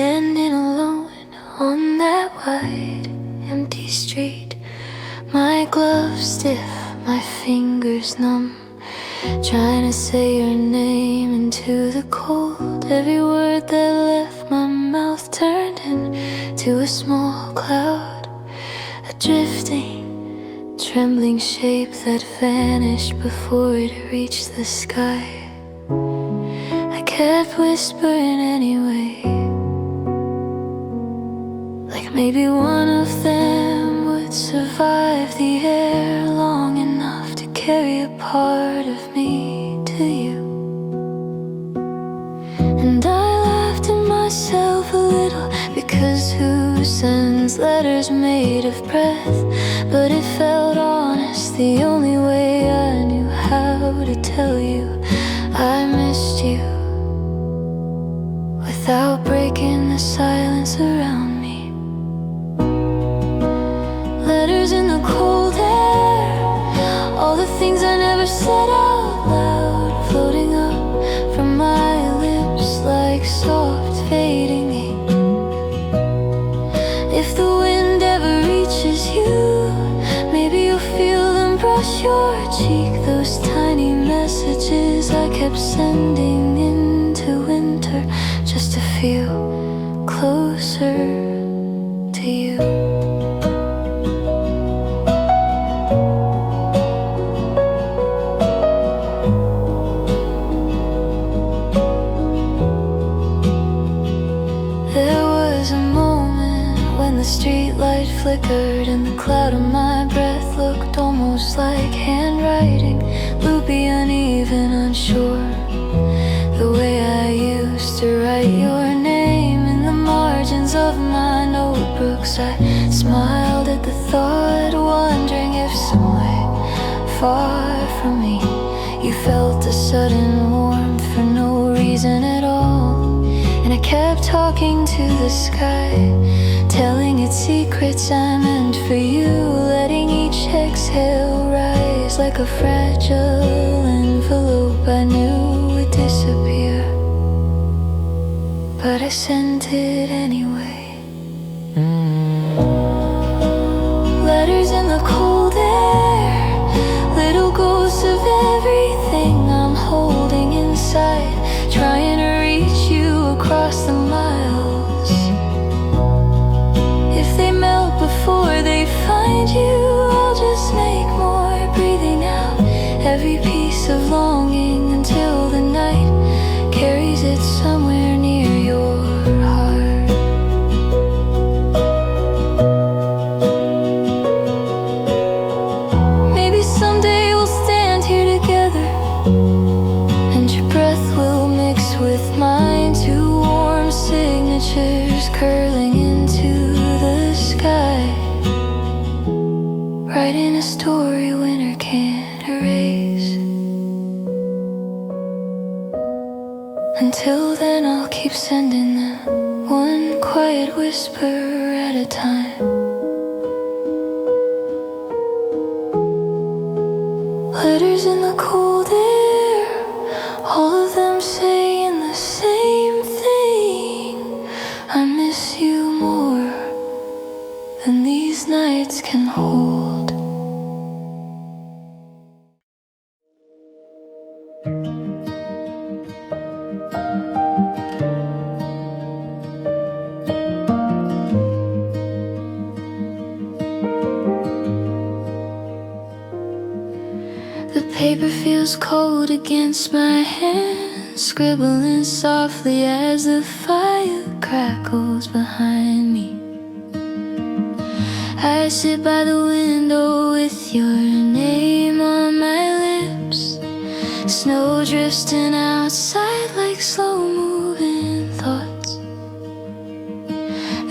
Standing alone on that wide, empty street, my gloves stiff, my fingers numb, trying to say your name into the cold. Every word that left my mouth turned into a small cloud, a drifting, trembling shape that vanished before it reached the sky. I kept whispering anyway, like maybe one of them would survive the air long enough to carry a part of me to you. And I laughed at myself a little, because who sends letters made of breath? But it felt honest, the only way I knew how to tell you I missed you, without breaking the silence around me. Letters in the cold air, all the things I never said out loud, floating up from my lips like soft fading ink. If the wind ever reaches you, maybe you'll feel them brush your cheek, those tiny messages I kept sending into winter just to feel closer to you. There was a moment when the streetlight flickered and the cloud of my breath looked almost like handwriting, loopy, uneven, unsure. The way I used to write your name in the margins of my notebooks, I smiled at the thought, wondering if somewhere far from me you felt a sudden warmth for no reason at all. And I kept talking to the sky, telling it secrets I meant for you, letting each exhale rise like a fragile envelope I knew would disappear. But I sent it anyway. Letters in the cold air, little ghosts of everything I'm holding inside, trying to reach you across the miles. If they melt before they find you, I'll just make more, breathing out every piece of longing until the night carries it somewhere near your heart. Maybe someday we'll stand here together, and your breath will mix with mine, two warm signatures curling into the sky, writing a story winter can't erase. Until then I'll keep sending them, one quiet whisper at a time. Letters in the cold air, all of them saying the same thing. I miss you more than these nights can hold. The paper feels cold against my hand, scribbling softly as the fire crackles behind me. I sit by the window with your name on my lips, snow drifting outside like slow-moving thoughts.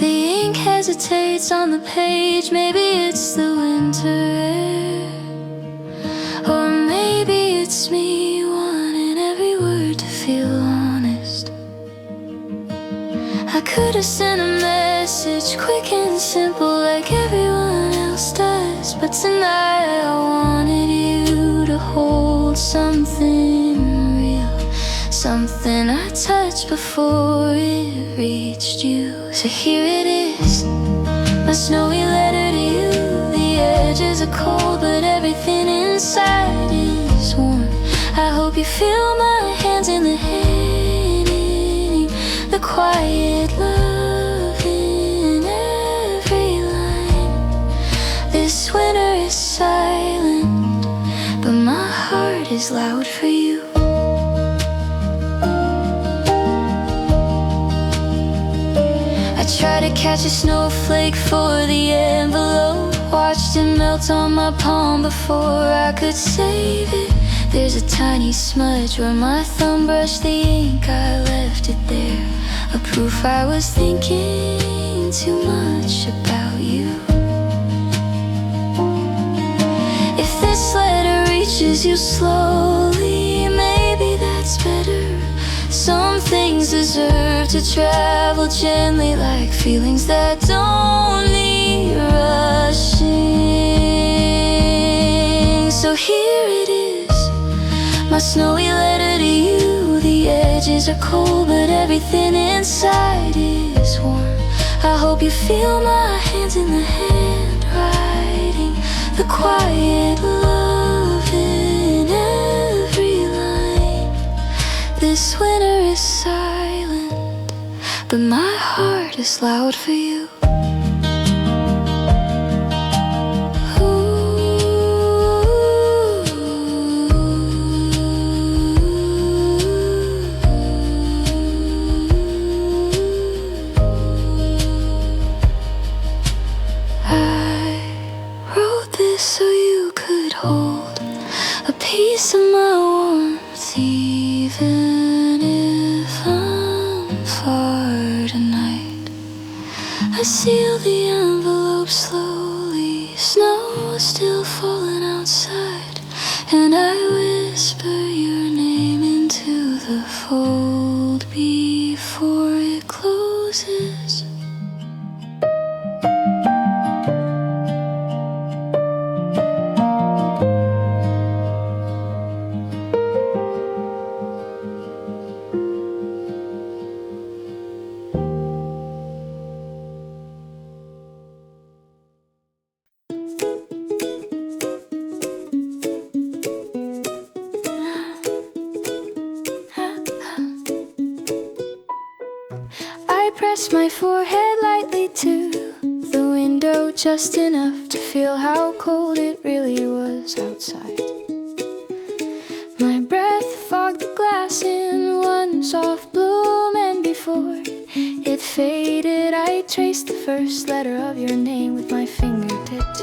The ink hesitates on the page, maybe it's the winter air, or maybe it's me wanting every word to feel honest. I could have sent a message, quick and simple like everyone else does, but tonight I wanted you to hold something real, something I touched before it reached you. So here it is, my snowy letter to you. The edges are cold, but everything inside is warm. I hope you feel my hands in the hand, the quiet love in every line. This winter is silent, but my heart is loud for you. I tried to catch a snowflake for the envelope, watched it melt on my palm before I could save it. There's a tiny smudge where my thumb brushed the ink, I left it there, a proof I was thinking too much about you. If this letter reaches you slowly, maybe that's better. Some things deserve to travel gently, like feelings that don't need rushing. So here it is, my snowy letter to you. The edges are cold, but everything inside is warm. I hope you feel my hands in the handwriting, the quiet love in every line. This winter is silent, but my heart is loud for you. So you could hold a piece of my warmth, even if I'm far tonight. I seal the envelope slowly, snow is still falling outside, and I whisper your name into the fold before it closes. I pressed my forehead lightly to the window, just enough to feel how cold it really was outside. My breath fogged the glass in one soft bloom, and before it faded, I traced the first letter of your name with my fingertips.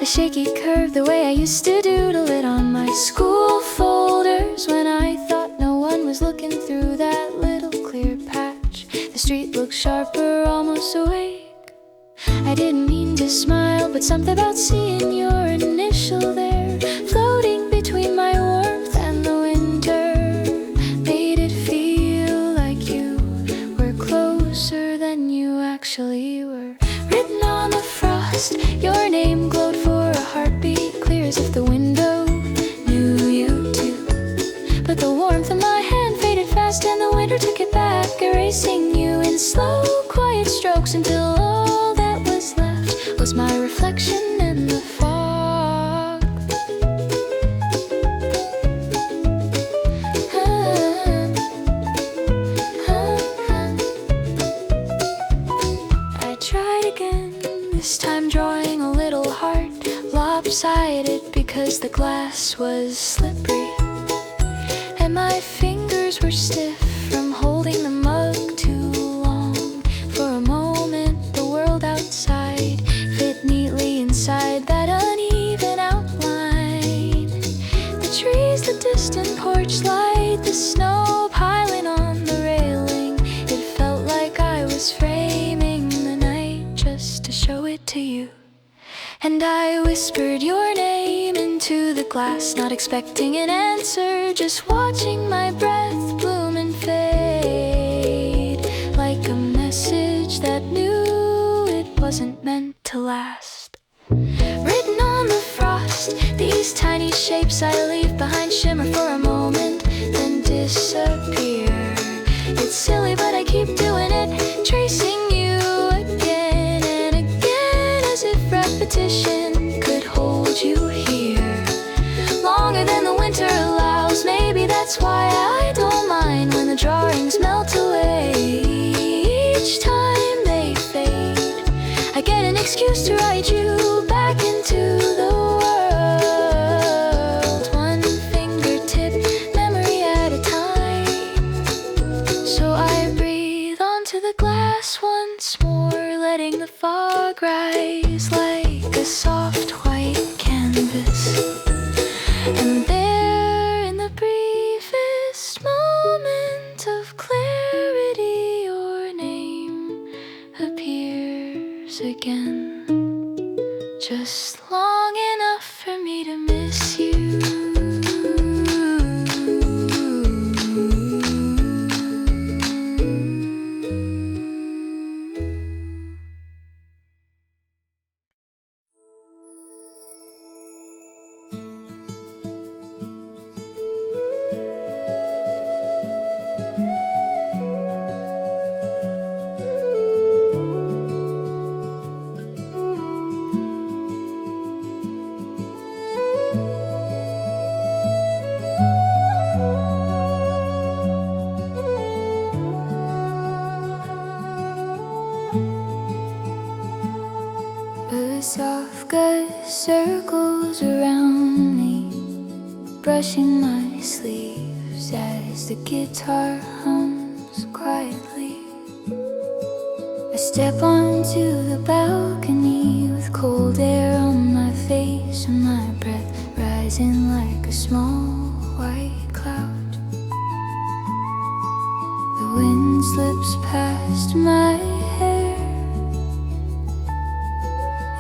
A shaky curve, the way I used to doodle it on my school folders, when I thought no one was looking through that little clear patch. The street looked sharper, almost awake. I didn't mean to smile, but something about seeing your initial there, floating between my warmth and the winter, made it feel like you were closer than you actually were. Written on the frost, your name glowed for a heartbeat, clear as if the window knew you too. But the warmth of my hand faded fast, and the winter took it back, erasing you in slow, quiet strokes, until all that was left was my reflection in the fog. I tried again, this time drawing a little heart, lopsided because the glass was slippery, and my fingers were stiff from holding the mug too long. For a moment, the world outside fit neatly inside that uneven outline. The trees, the distant porch light, the snow piling on the railing. It felt like I was framing the night just to show it to you. And I whispered your name into the glass, not expecting an answer, just watching my breath bloom and fade, like a message that knew it wasn't meant to last. Written on the frost, these tiny shapes I leave behind shimmer for a moment, then disappear. It's silly, but I keep doing it, tracing you again and again, as if repetition could hold you here longer than the winter allows. Maybe that's why I don't mind when the drawings melt away. Each time they fade, I get an excuse to write you back into the world, one fingertip memory at a time. So I breathe onto the glass once more, letting the fog rise like a soft white canvas. And there, in the briefest moment of clarity, your name appears again, just long enough for me to miss you. A soft gust circles around me, brushing my sleeves as the guitar hums quietly. I step onto the balcony with cold air on my face and my breath rising like a small white cloud. The wind slips past my hair,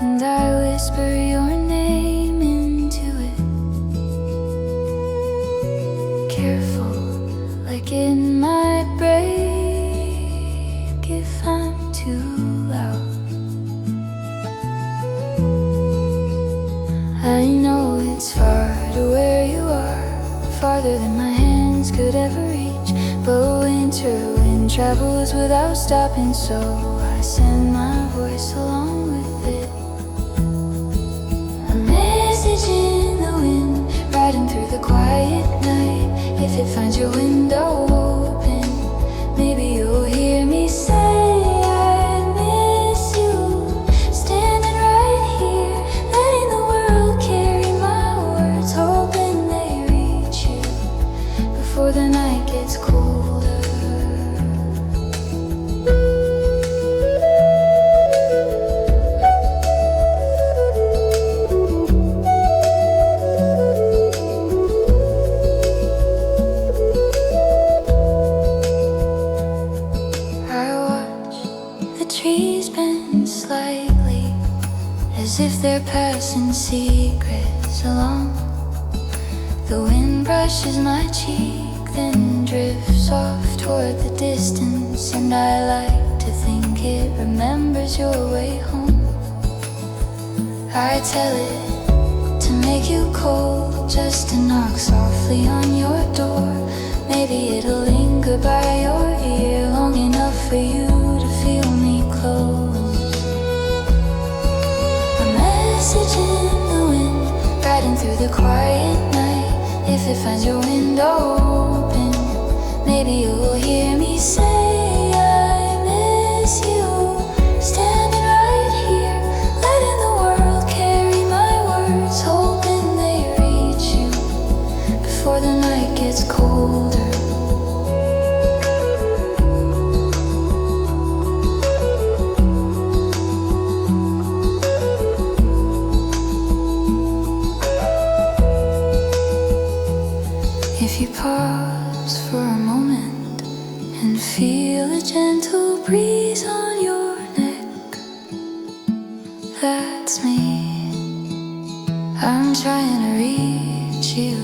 and I whisper your name into it, careful, like it might break if I'm too loud. I know it's far to where you are, farther than my hands could ever reach, but winter wind travels without stopping, so I send my voice along with it. In the wind, riding through the quiet night. If it finds your window open, maybe you'll hear me say I miss you. Standing right here, letting the world carry my words, hoping they reach you before the night gets colder. Trees bend slightly, as if they're passing secrets along. The wind brushes my cheek, then drifts off toward the distance, and I like to think it remembers your way home. I tell it to make you cold, just to knock softly on your door. Maybe it'll linger by your ear long enough for you to feel me close. A message in the wind, riding through the quiet night. If it finds your window open, maybe you'll hear me say I miss you. Standing right here, letting the world carry my words, hoping they reach you before the night gets colder. If you pause for a moment and feel a gentle breeze on your neck, that's me. I'm trying to reach you.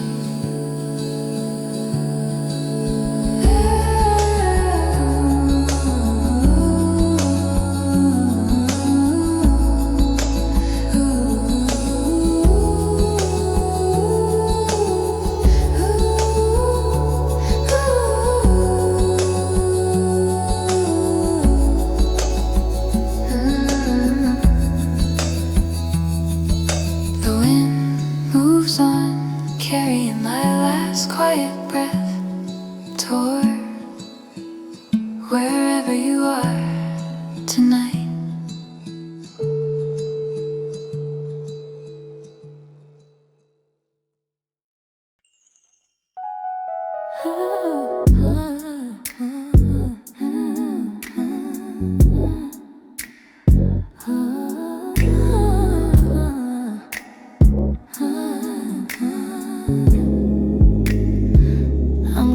I'm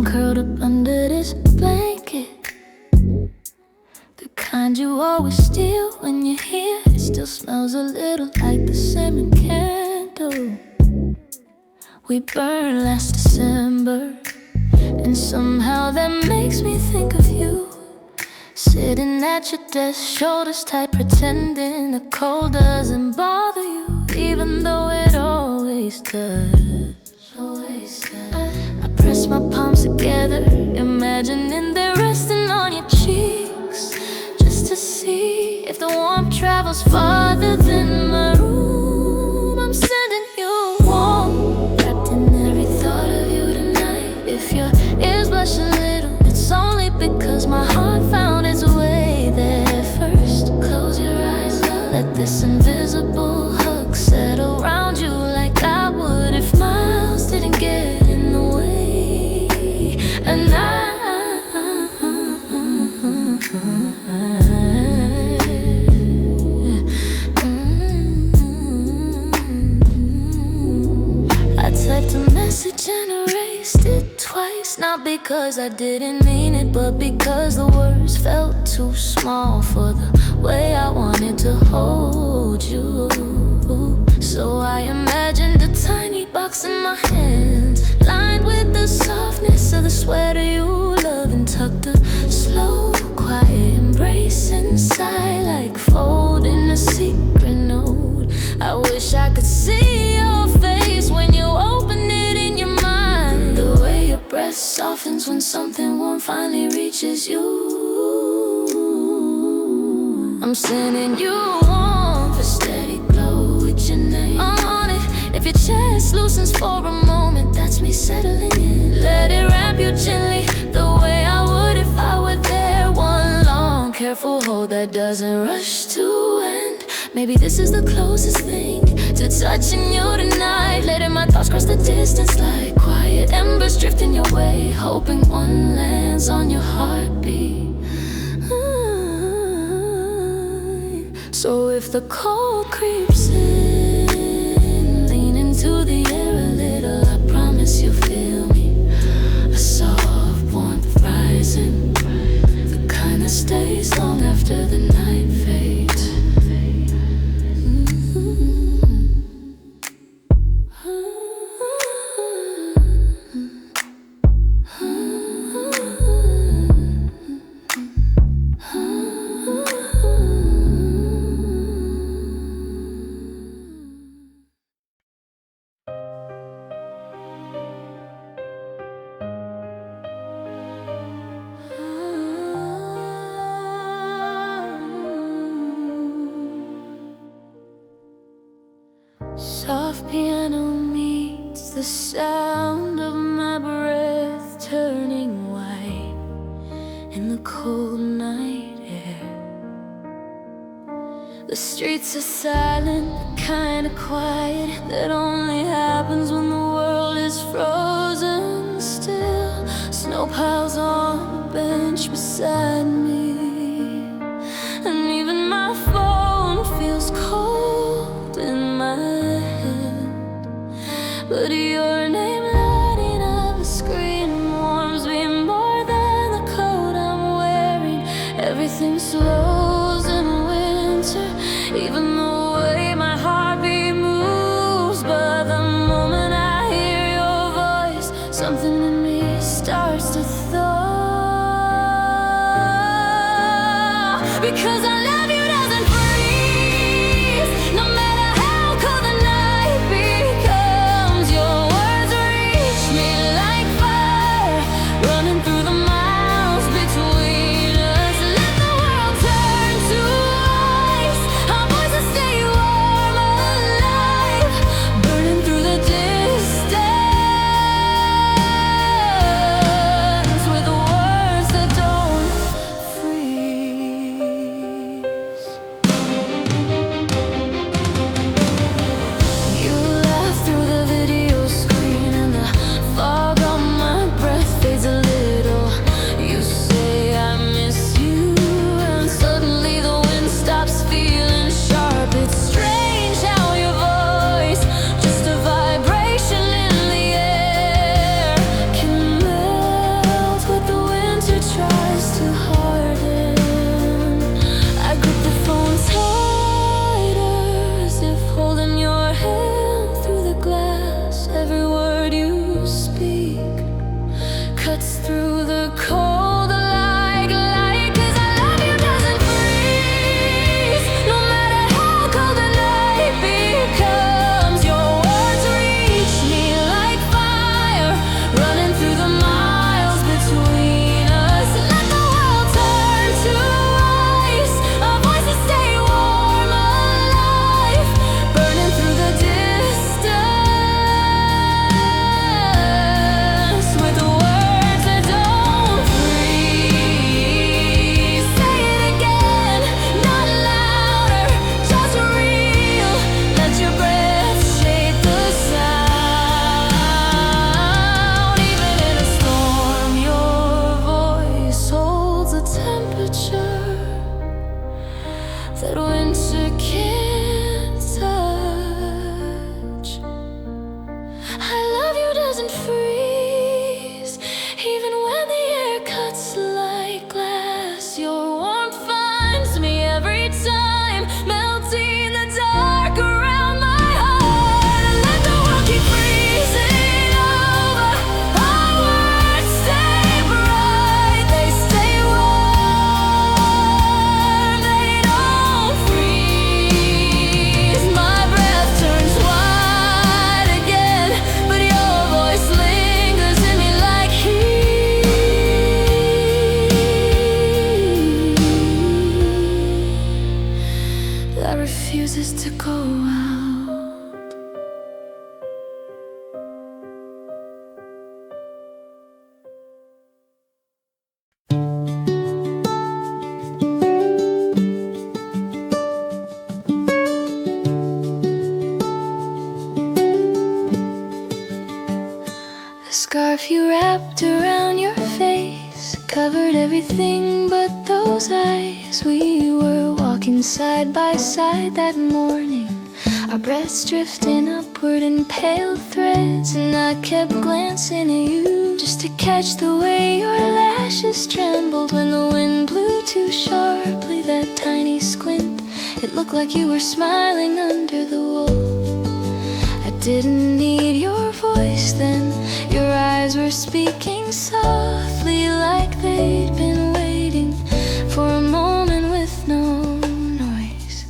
curled up under this blanket, the kind you always steal when you're here. It still smells a little like the cinnamon candle we burned last December. And somehow that makes me think of you, sitting at your desk, shoulders tight, pretending the cold doesn't bother you, even though it always does. I press my palms together, imagining they're resting on your cheeks, just to see if the warmth travels farther than my room. I'm sending you warm, wrapped in every thought of you tonight. If your ears blush a little, it's only because my heart found its way there first. Close your eyes, love, let this invisible hug settle around you like I would if miles didn't get in the way. And I typed a message and erased it twice, not because I didn't mean it, but because the words felt too small for the way I wanted to hold you. So I imagined a tiny box in my hands, lined with the softness of the sweater you love, and tucked a slow, quiet embrace inside, like folding a secret note. I wish I could see your face when you open it in your mind, the way your breath softens when something warm finally reaches you. I'm sending you warmth, a steady glow with your name on it. If your chest loosens for a moment, that's me settling in. Let it wrap you gently, the way I would if I were there. One long, careful hold that doesn't rush to end. Maybe this is the closest thing to touching you tonight. Letting my thoughts cross the distance like quiet embers drifting your way, hoping one lands on your heartbeat. So if the cold creeps in, lean into the air a little, I promise you'll feel me. A soft warmth rising, the kind that stays long after the night fades. Soft piano meets the sound of my breath turning white in the cold night air. The streets are silent, kinda quiet, that only happens when the world is frozen still. Snow piles on the bench beside me, and even my phone feels cold in my head. But your name lighting up the screen warms me more than the coat I'm wearing. Everything slows in winter, even the way my heartbeat moves. But the moment I hear your voice, something in me starts to thaw. Because I love you doesn't freeze, no matter how cold the night becomes. Your words reach me like fire, running through the miles between us. Let the world turn to ice, our voices stay warm, alive, burning through the distance with words that don't freeze. that winter can't touch. I love you doesn't freeze, even when the air cuts like glass. Your warmth finds me every time, melting the dark around my heart. Let the world keep freezing over, our words stay bright, they stay warm, they don't freeze. My breath turns white again, but your voice lingers in me like heat that refuses to go out. The scarf you wrapped around your face covered everything but those eyes. We were walking side by side that morning, our breaths drifting upward in pale threads. And I kept glancing at you just to catch the way your lashes trembled when the wind blew too sharply. That tiny squint, it looked like you were smiling under the wool. I didn't need your voice then, your eyes were speaking softly, like they'd been waiting for a moment with no noise.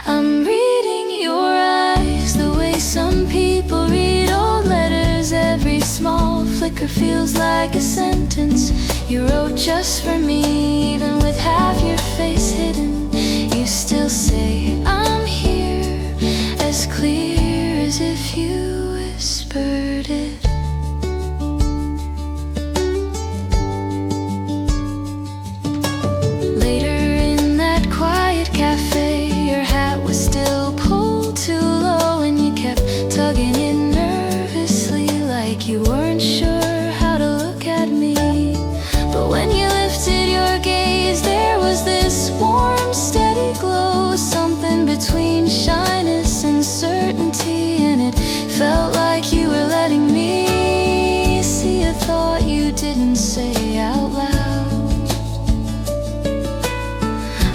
I'm reading your eyes the way some people read old letters. Every small flicker feels like a sentence you wrote just for me. Even with half your face hidden, you still say I'm here, as clear as if you whispered it. Later in that quiet cafe, your hat was still pulled too low, and you kept tugging it nervously, like you weren't sure how to look at me. But when you lifted your gaze, there was this warm, steady glow, something between shyness and certainty, and it felt like you were letting me see a thought you didn't say out loud.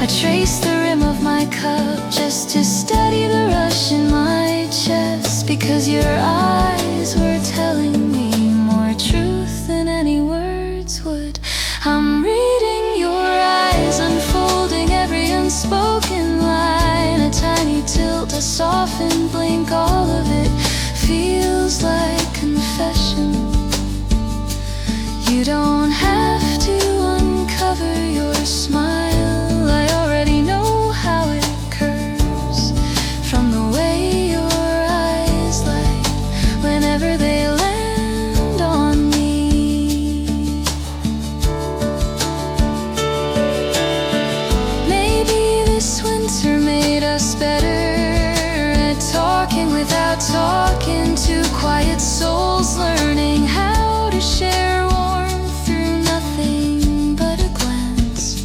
I traced the rim of my cup just to steady the rush in my chest, because your eyes were telling me more truth than any words would. I'm reading your eyes, unfolding every unspoken line, a tiny tilt, a softened blink, all of it feels like confession. You don't have to uncover your smile, I already know how it curves, from the way your eyes light whenever they land on me. Maybe this winter made us better at talking without talking, two quiet souls learning how to share warmth through nothing but a glance.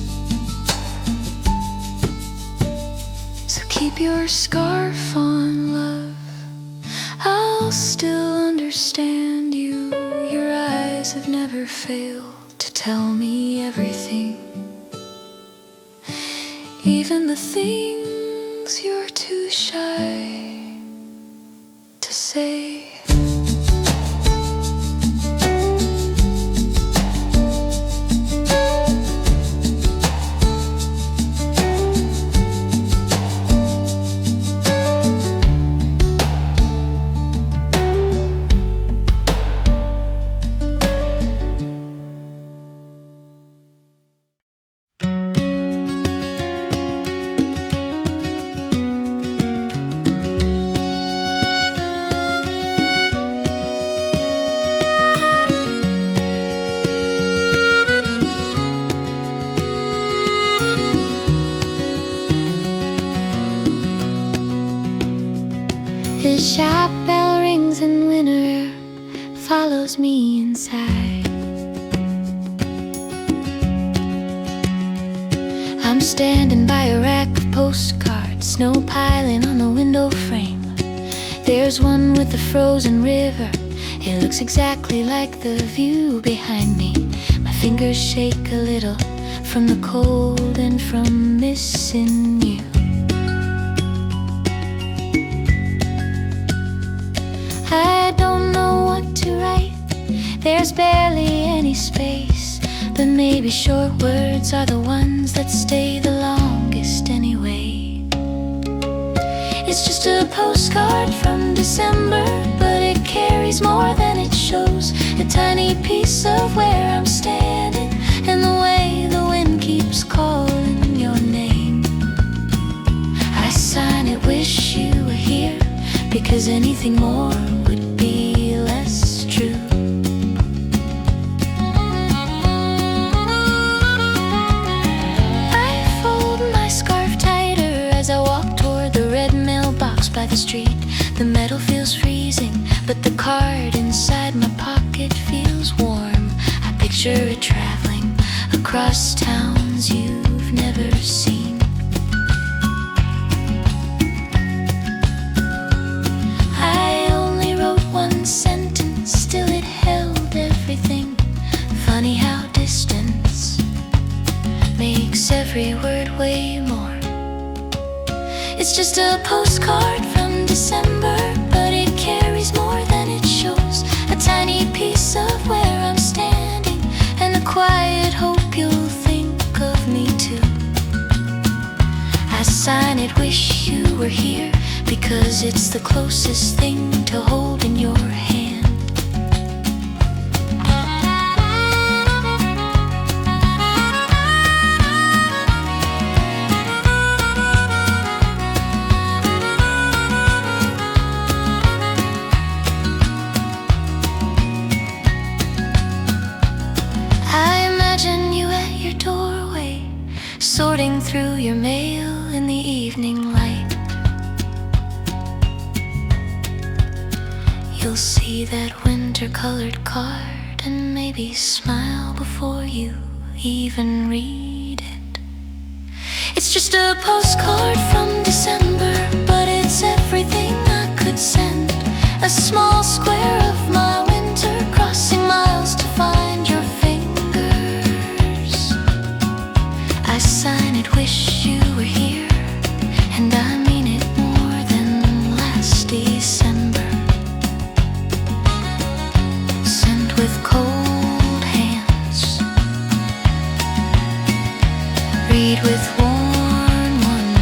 So keep your scarf on, love, I'll still understand you. Your eyes have never failed to tell me everything, even the things you're too shy to say. The shop bell rings and winter follows me inside. I'm standing by a rack of postcards, snow piling on the window frame. There's one with a frozen river. It looks exactly like the view behind me. My fingers shake a little from the cold and from missing you. I don't know what to write. There's barely any space, but maybe short words are the ones that stay the longest anyway. It's just a postcard from December, but it carries more than it shows. A tiny piece of where I'm standing and the way the wind keeps calling your name. I sign it, wish you were here, because anything more would be less true. I fold my scarf tighter as I walk toward the red mailbox by the street. The metal feels freezing, but the card inside my pocket feels warm. I picture it traveling across towns you've never seen. I only wrote one sentence, still it held everything. Funny how distance makes every word weigh more. It's just a postcard from December, but it carries more than it shows. A tiny piece of where I'm standing and a quiet hope you'll think of me too. I sign it, wish you were here, because it's the closest thing to holding your hand. Sorting through your mail in the evening light. You'll see that winter-colored card and maybe smile before you even read it. It's just a postcard from December, but it's everything I could send. A small square of my winter, crossing miles to find your fingers. I sign it, wish you were here, and I mean it more than last December. Sent with cold hands, read with worn ones.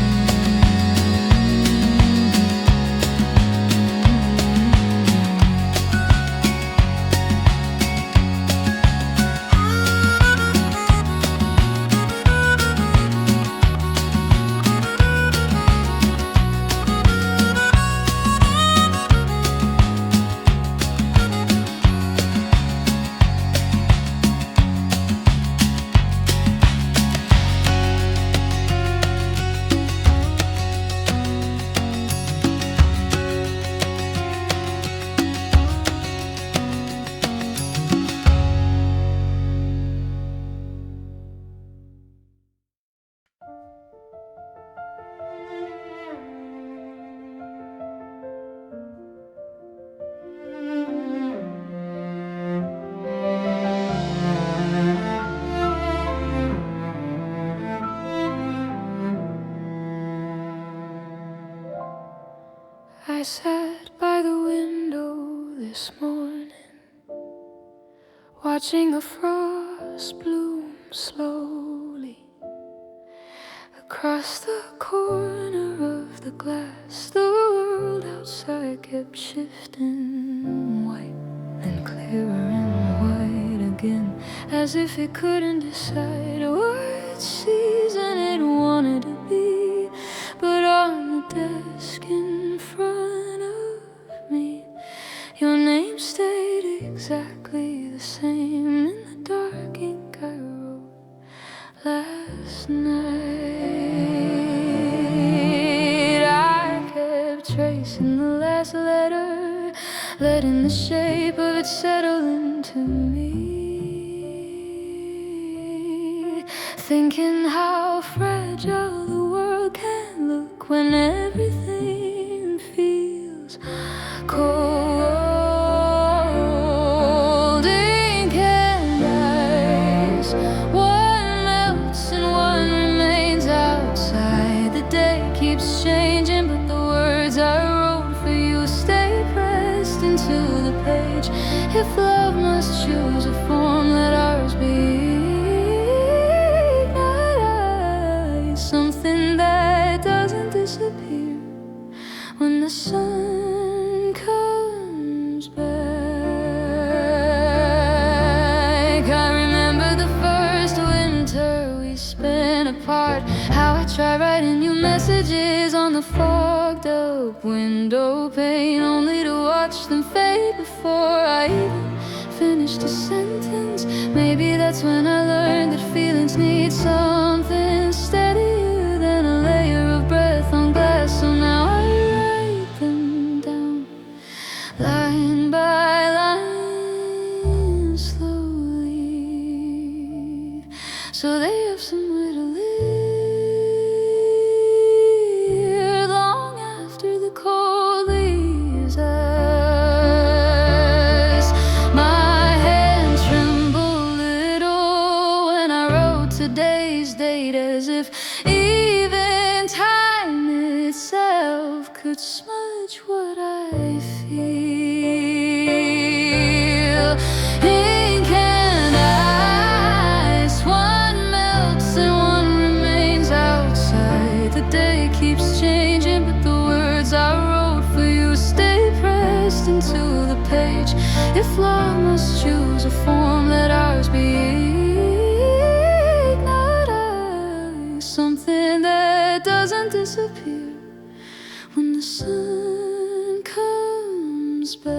I sat by the window this morning, watching the frost bloom slowly across the corner of the glass. The world outside kept shifting, white and clearer and white again, as if it couldn't decide what season it wanted to be. But on the desk in front of me, your name stayed exactly the same in the dark ink I wrote last night. I kept tracing the last letter, letting the shape of it settle into me, thinking how fragile fragile the world can look when everything feels cold. Ink and ice, one melts and one remains outside. The day keeps changing, but the words I wrote for you stay pressed into the page. If love must choose a form, let ours be something that doesn't disappear when the sun comes back. I remember the first winter we spent apart, how I tried writing you messages on the fogged up window pane, only to watch them fade before I even finished a sentence. Maybe that's when I learned that feelings need something steadier than a layer of breath on glass. So now I write them down, line by line, slowly, so they have somewhere to live long after the cold leaves us. My hand trembled little when I wrote today's date, as if even time itself could smudge what I feel. Ink and ice, one melts and one remains outside. The day keeps changing, but the words I wrote for you stay pressed into the page. If love must choose a form, let ours be something that doesn't disappear when the sun comes back.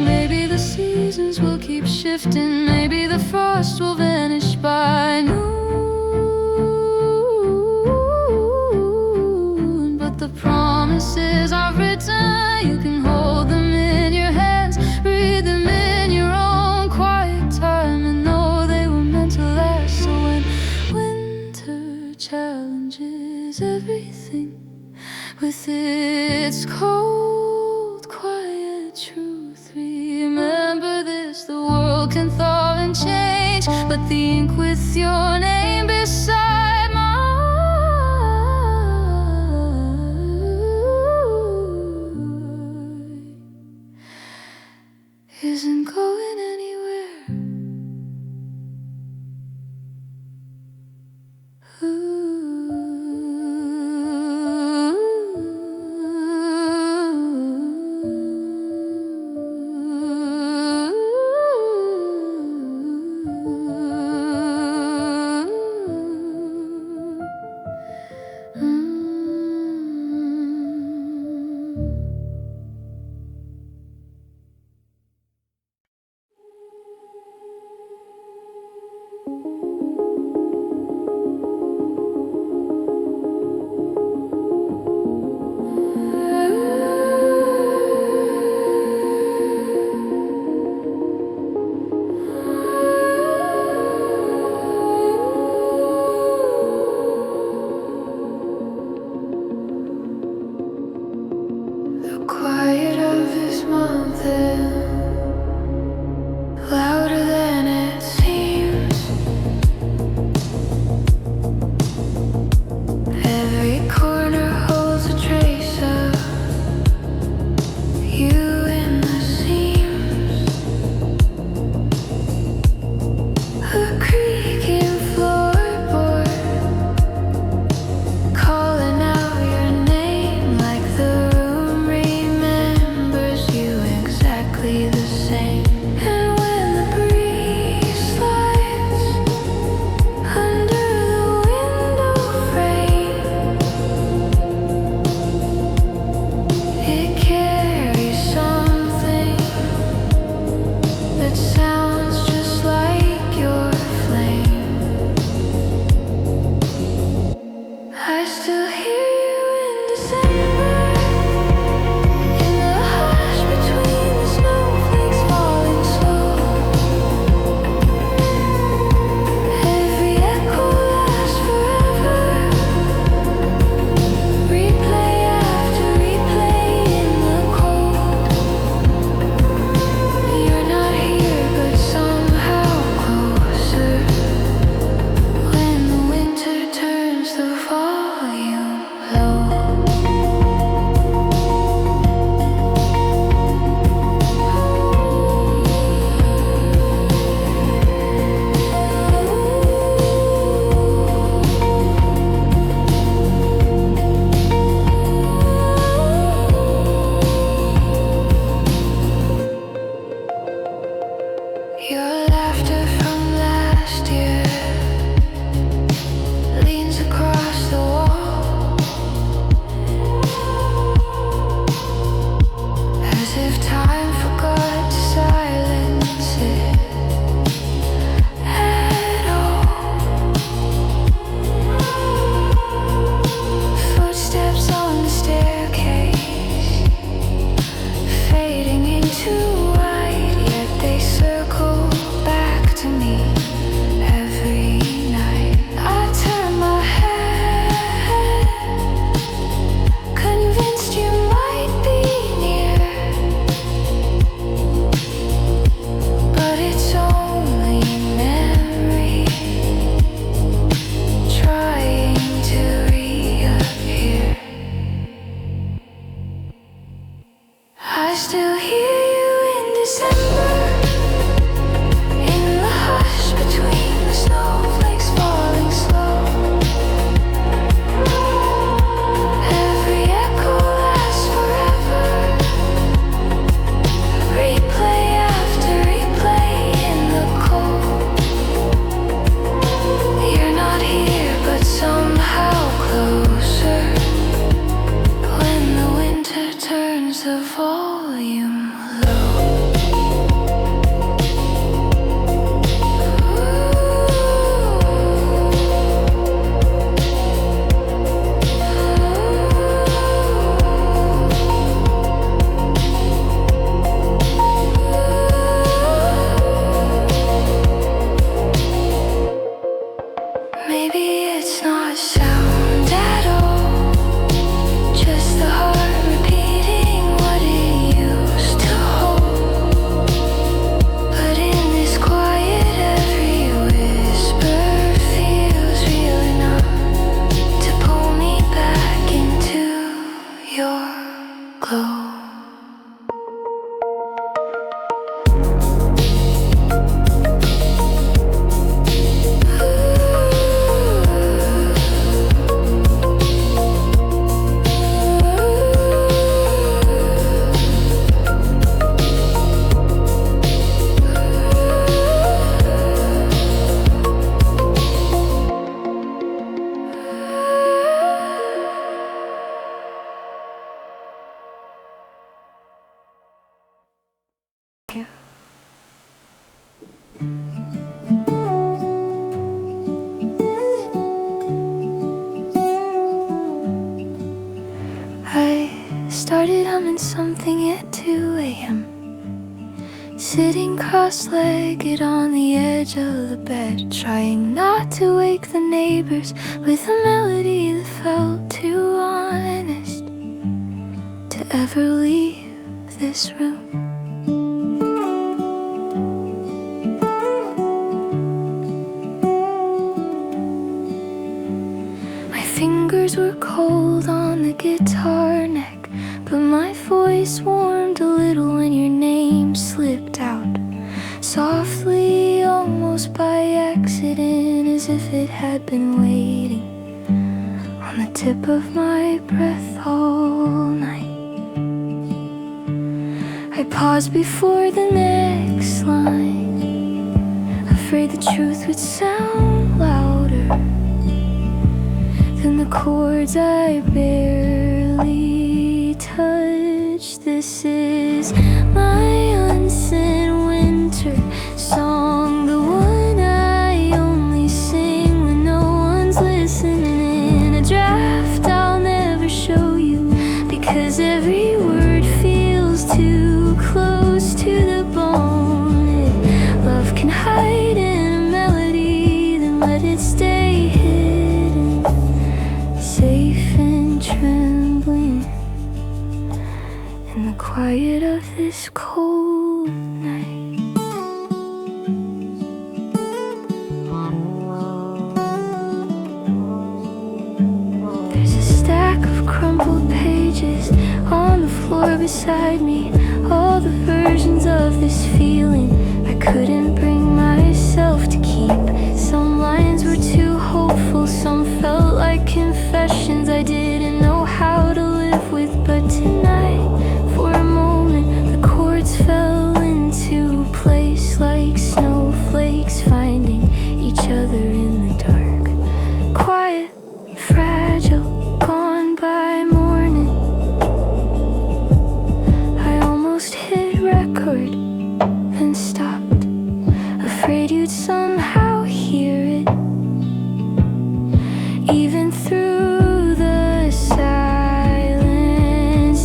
Maybe the seasons will keep shifting, maybe the frost will vanish by noon, but the promises I've written, you can hold them in your hands, read them in your own quiet time, and know they were meant to last. So when winter challenges everything with its cold, quiet truth, remember this: the world can thaw and change, but the ink with your name beside mine isn't going anywhere. sitting cross-legged on the edge of the bed, trying not to wake the neighbors with a melody that felt too honest to ever leave this room. My fingers were cold on the guitar neck, but my voice warmed a little when your name slipped out softly, almost by accident, as if it had been waiting on the tip of my breath all night. I paused before the next line, afraid the truth would sound louder than the chords I barely touched. This is my unsent winter song, the one I only sing when no one's listening. A draft I'll never show you, because every word feels too close to the bone. Love can hide in a melody, then let it stay hidden, safe and trembling in the quiet of this cold night. There's a stack of crumpled pages on the floor beside me, all the versions of this feeling I couldn't bring myself to keep. Some lines were too hopeful, some felt like confessions I didn't know how to live with. But tonight, for a moment, the chords fell into place like snowflakes finding each other in the dark. Quiet, fragile, gone by morning. I almost hit record and stopped, afraid you'd somehow hear it, even through the silence.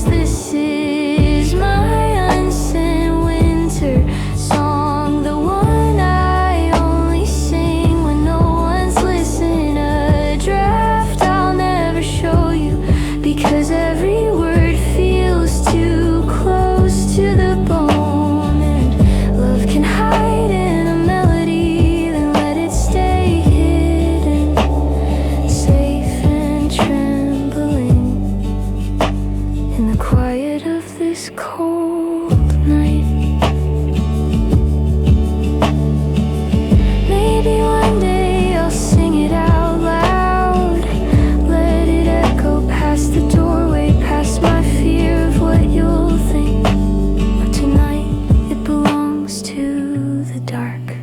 This is my unsent winter song, the one I only sing when no one's listening. A draft I'll never show you, because every word feels too close to the bone. And love can hide in a melody, then let it stay hidden, safe and trembling in the quiet of this cold night. Maybe one day I'll sing it out loud, let it echo past the doorway, past my fear of what you'll think. But tonight it belongs to the dark,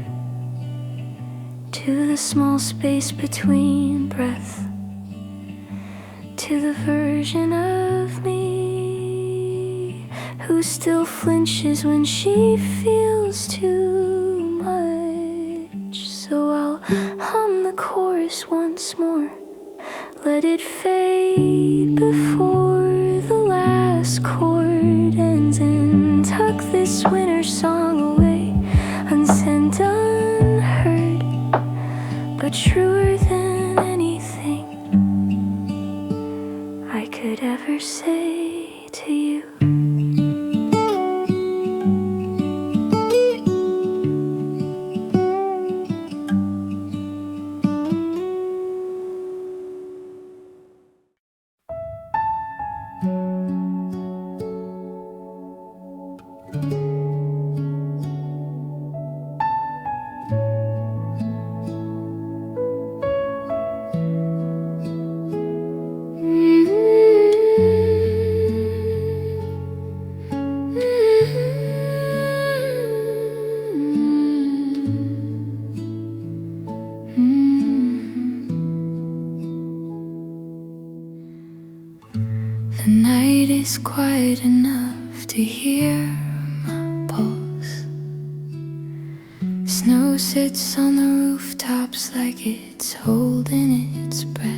to the small space between breath, to the version of me who still flinches when she feels too much. So I'll hum the chorus once more, let it fade before the last chord ends, and tuck this winter song away, unsent, unheard, but truer than anything I could ever say to you. The night is quiet enough to hear my pulse. Snow sits on the rooftops like it's holding its breath.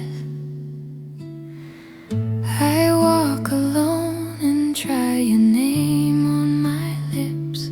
I walk alone and try your name on my lips.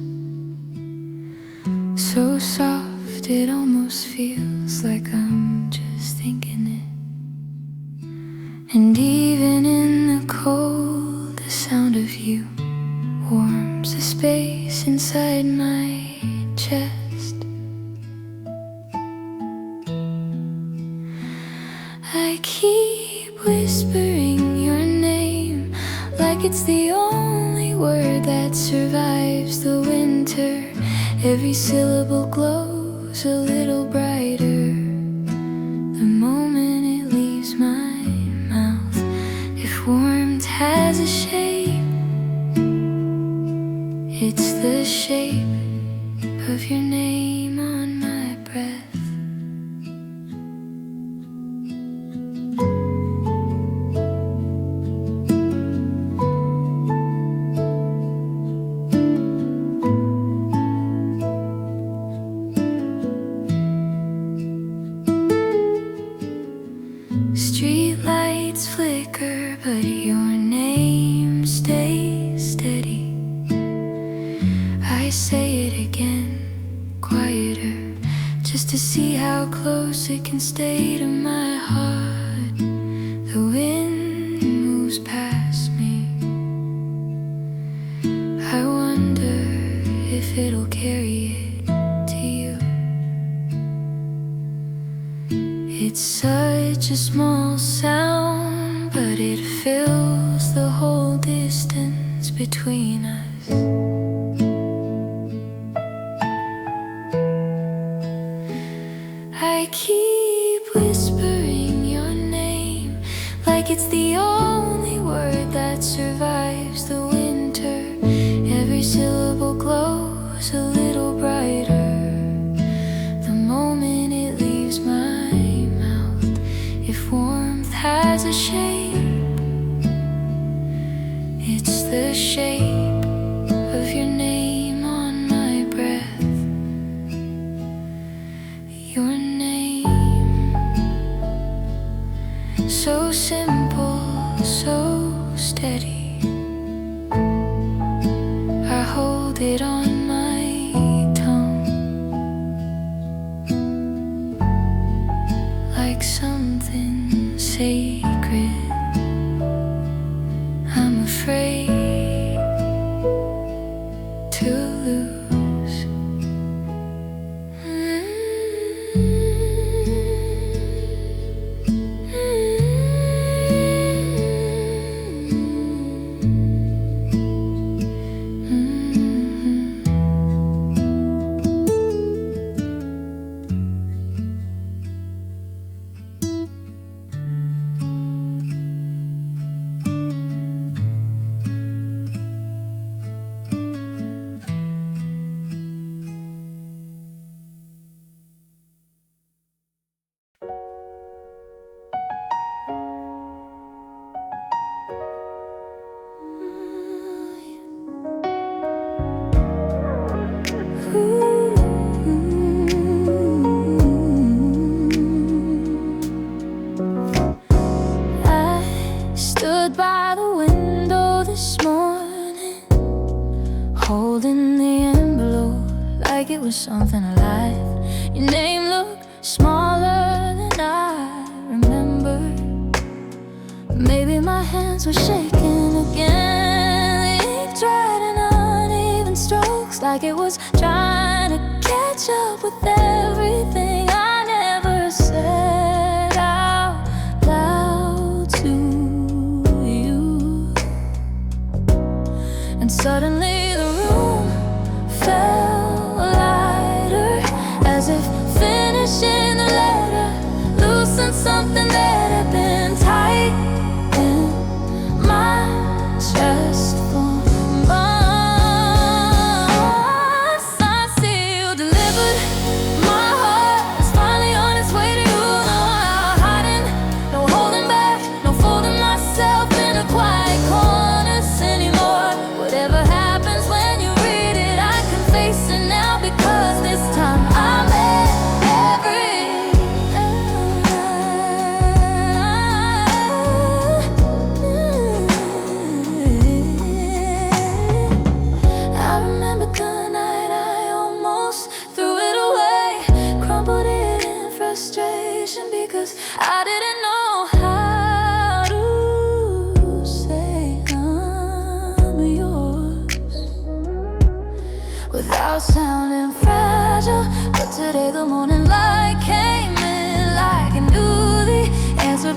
I keep whispering your name like it's the only word that survives the winter. Every syllable glows a little brighter the moment it leaves my mouth. If warmth has a shape, it's the shape of your name on my breath. Street lights flicker, but your name stays steady. I say it again, quieter, just to see how close it can stay to my heart. The wind moves past me. I wonder if it'll carry it to you. It's such a small sound, but it fills the whole distance between us. I keep whispering your name like it's the only word that survives the winter. Every syllable glows a little brighter the moment it leaves my mouth. If warmth has a shape, it's the shape of your name on my breath. Your name, so simple, so steady. I hold it on my tongue like something sacred. I'm afraid to lose. I stood by the window this morning, holding the envelope like it was something alive. Your name looked smaller than I remembered. Maybe my hands were shaking again. The ink dried in uneven strokes, like it was trying to catch up with everything I never said out loud to you. And suddenly the room felt lighter, as if finishing the letter loosened something that had been tight in my chest for months. I see you delivered. My heart is finally on its way to you. No hiding, no holding back, no folding myself in a quiet corners anymore. Whatever happens when you read it, I can face it now, because this time I'm I remember the night I almost threw it away, crumbled it in frustration, because I didn't know how to say I'm yours without sounding fragile. But today the morning light came in like it knew the answer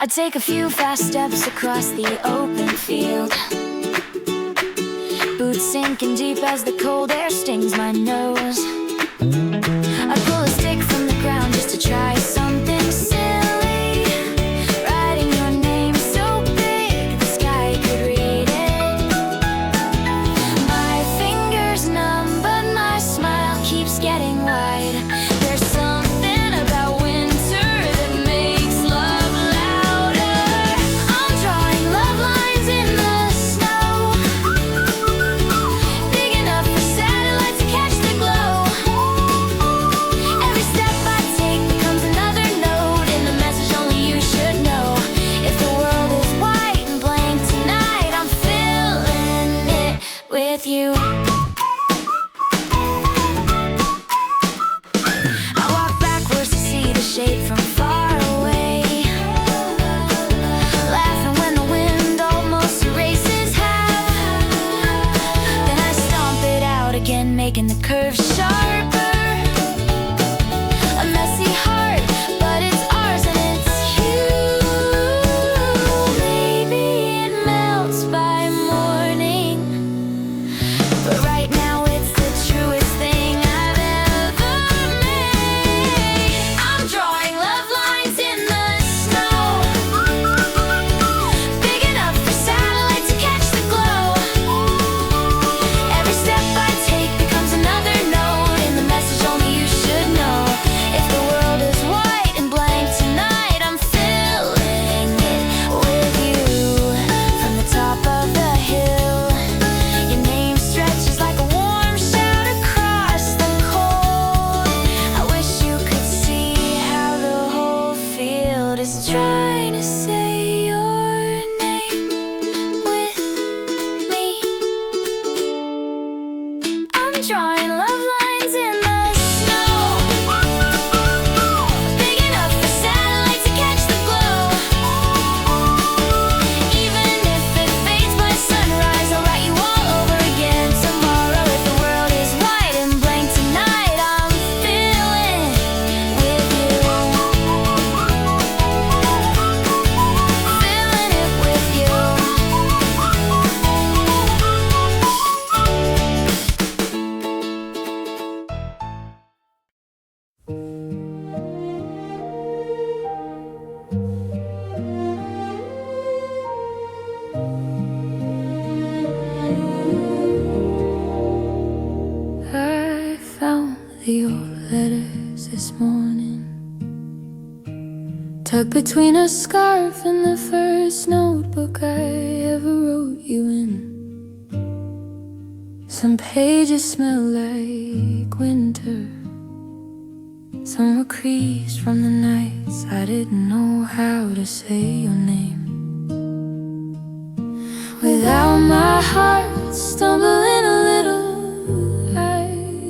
I'd take a few fast steps across the open field, boots sinking deep as the cold air stings my nose. I'd pull a stick from the ground just to try something silly, writing your name so big the sky could read it. My fingers numb, but my smile keeps getting wide. There's something about winter that makes love louder. I'm drawing love lines in the snow, big enough for satellites to catch the glow. Every step I take becomes another note in the message only you should know. If the world is white and blank tonight, I'm filling it with you. I walk backwards to see the shape from far away, laughing when the wind almost erases half. Then I stomp it out again, making the curves sharper. A messy heart, but it's ours and it's you. Maybe it melts by morning, but right now it's the truest thing I've ever made. I'm drawing love lines in the snow, big enough for satellites to catch the glow. Every step I take becomes another note in the message only you should know. If the world is white and blank tonight, I'm filling it with you. From the top of the hill, your name stretches like a warm shout across the cold. I wish you could see how the whole field is trying to say your name with me. I'm drawing love lines in the snow, big enough for satellites to catch the glow. Even if it fades by sunrise, I'll write you all over again tomorrow. If the world is white and blank tonight, I'm filling with you. Filling it with you. I found the old letters this morning, tucked between a scarf and the first notebook I ever wrote you in. Some pages smell like winter, some were creased from the nights I didn't know how to say your name. Without my heart stumbling a little, I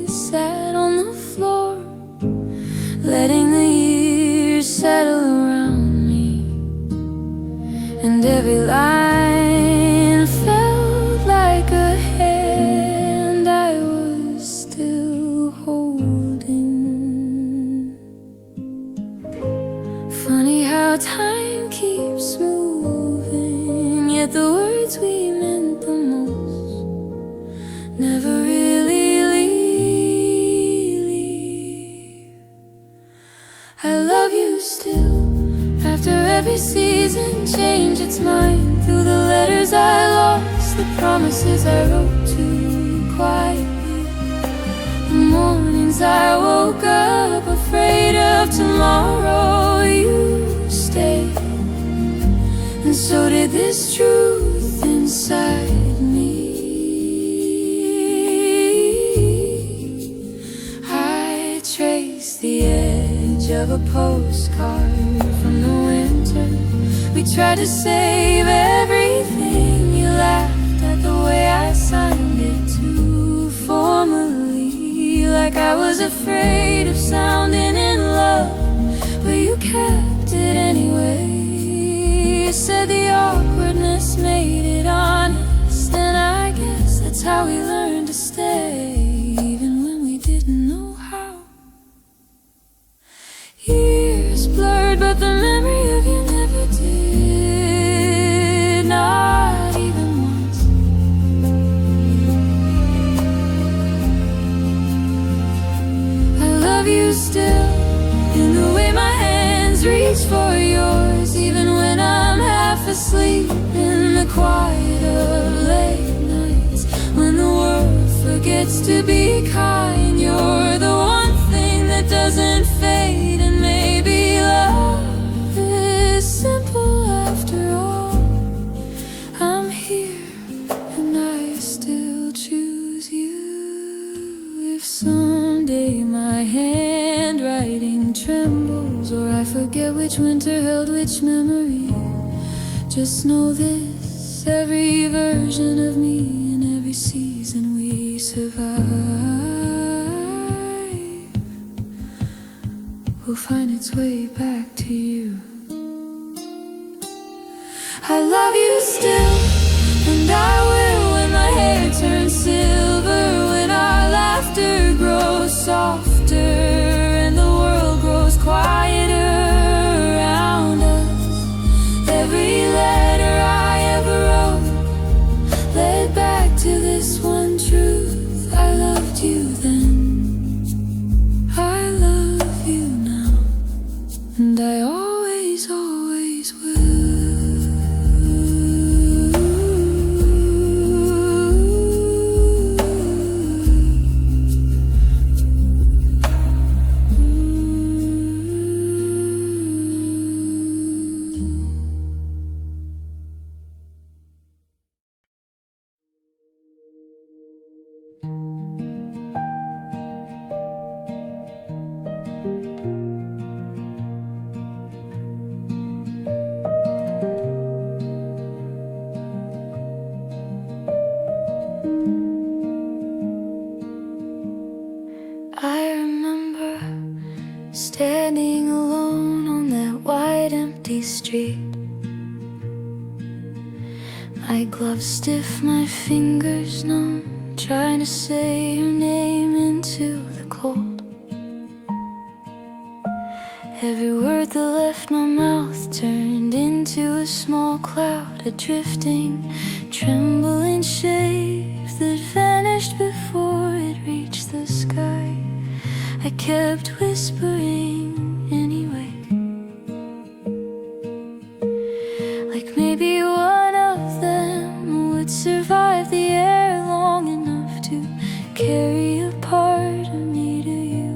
sat on the floor, letting the years settle around me. And every line felt like a hand I was still holding. Funny how time keeps moving, yet the words we meant the most never really leave. I love you still, after every season changed its mind. Through the letters I lost, the promises I wrote too quietly, the mornings I woke up afraid of tomorrow. You stayed, and so did this truth inside me. I traced the edge of a postcard from the winter. We tried to save everything. You laughed at the way I signed it too formally, like I was afraid of sounding in love, but you kept it anyway. You said the awkwardness made it honest, and I guess that's how we learned to stay, even when we didn't know how. Years blurred, but the memory of you never did. sleep in the quiet of late nights, when the world forgets to be kind. You're the one thing that doesn't fade, and maybe love is simple after all. I'm here and I still choose you. If someday my handwriting trembles, or I forget which winter held which memory, just know this: every version of me in every season we survive will find its way back to you. I love you still, and I will when my hair turns silver, when our laughter grows softer and the world grows quieter around us. Every letter I ever wrote led back to this one truth: I loved you then, I love you now, and I always, always will. I remember standing alone on that wide empty street, my gloves stiff, my fingers numb, trying to say your name into the cold. Every word that left my mouth turned into a small cloud, a drifting, trembling shape that vanished before it reached the sky. I kept whispering anyway, like maybe one of them would survive the air long enough to carry a part of me to you.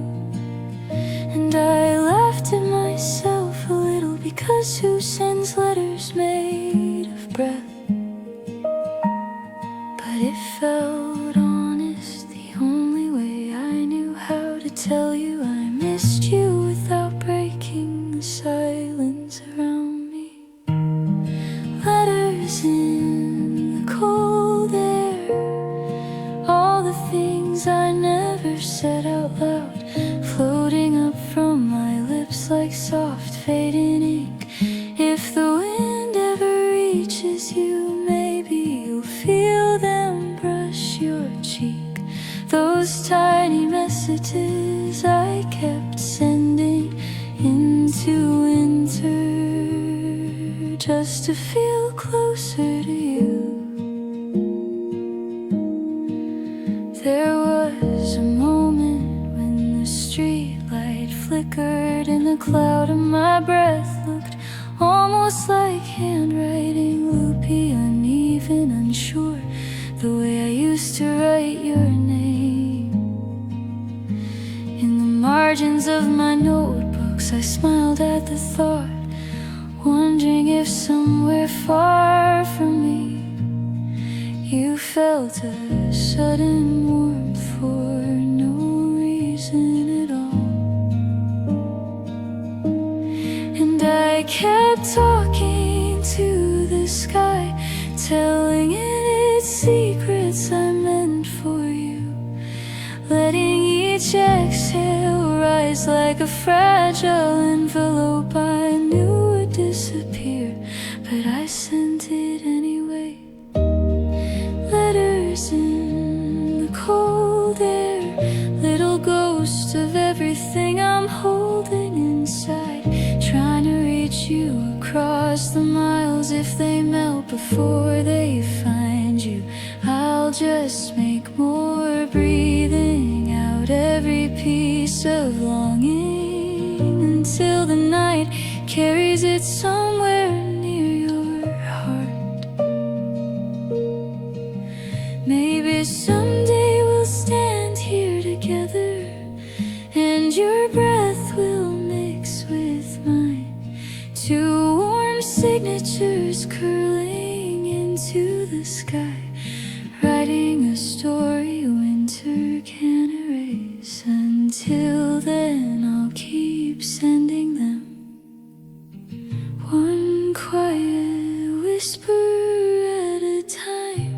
And I laughed at myself a little, because who sends letters made of breath? But it felt honest, the only way I knew how to tell you I missed you without breaking the silence around me. Letters in the cold air, all the things I never said out loud, floating up from my lips like soft fading ink. If the wind ever reaches you, maybe you'll feel them brush your cheek. Those tiny messages I kept sending into winter, just to feel closer to you. There was a moment when the street light flickered and the cloud of my breath looked almost like handwriting, loopy, uneven, unsure, the way I used to write your name. In the margins of my notebooks I smiled at the thought, wondering if somewhere far from me you felt a sudden warmth for no reason at all. And I kept talking to the sky, telling it its secrets I meant for you, letting each exhale rise like a fragile envelope I knew would disappear, but I sent it anyway. Letters in the cold air, little ghosts of everything I'm holding inside, trying to reach you across the miles. If they melt before they find you, I'll just make more, breathing out every piece of longing until the night carries it somewhere near your heart. signatures curling into the sky, writing a story winter can erase. Until then, I'll keep sending them, one quiet whisper at a time,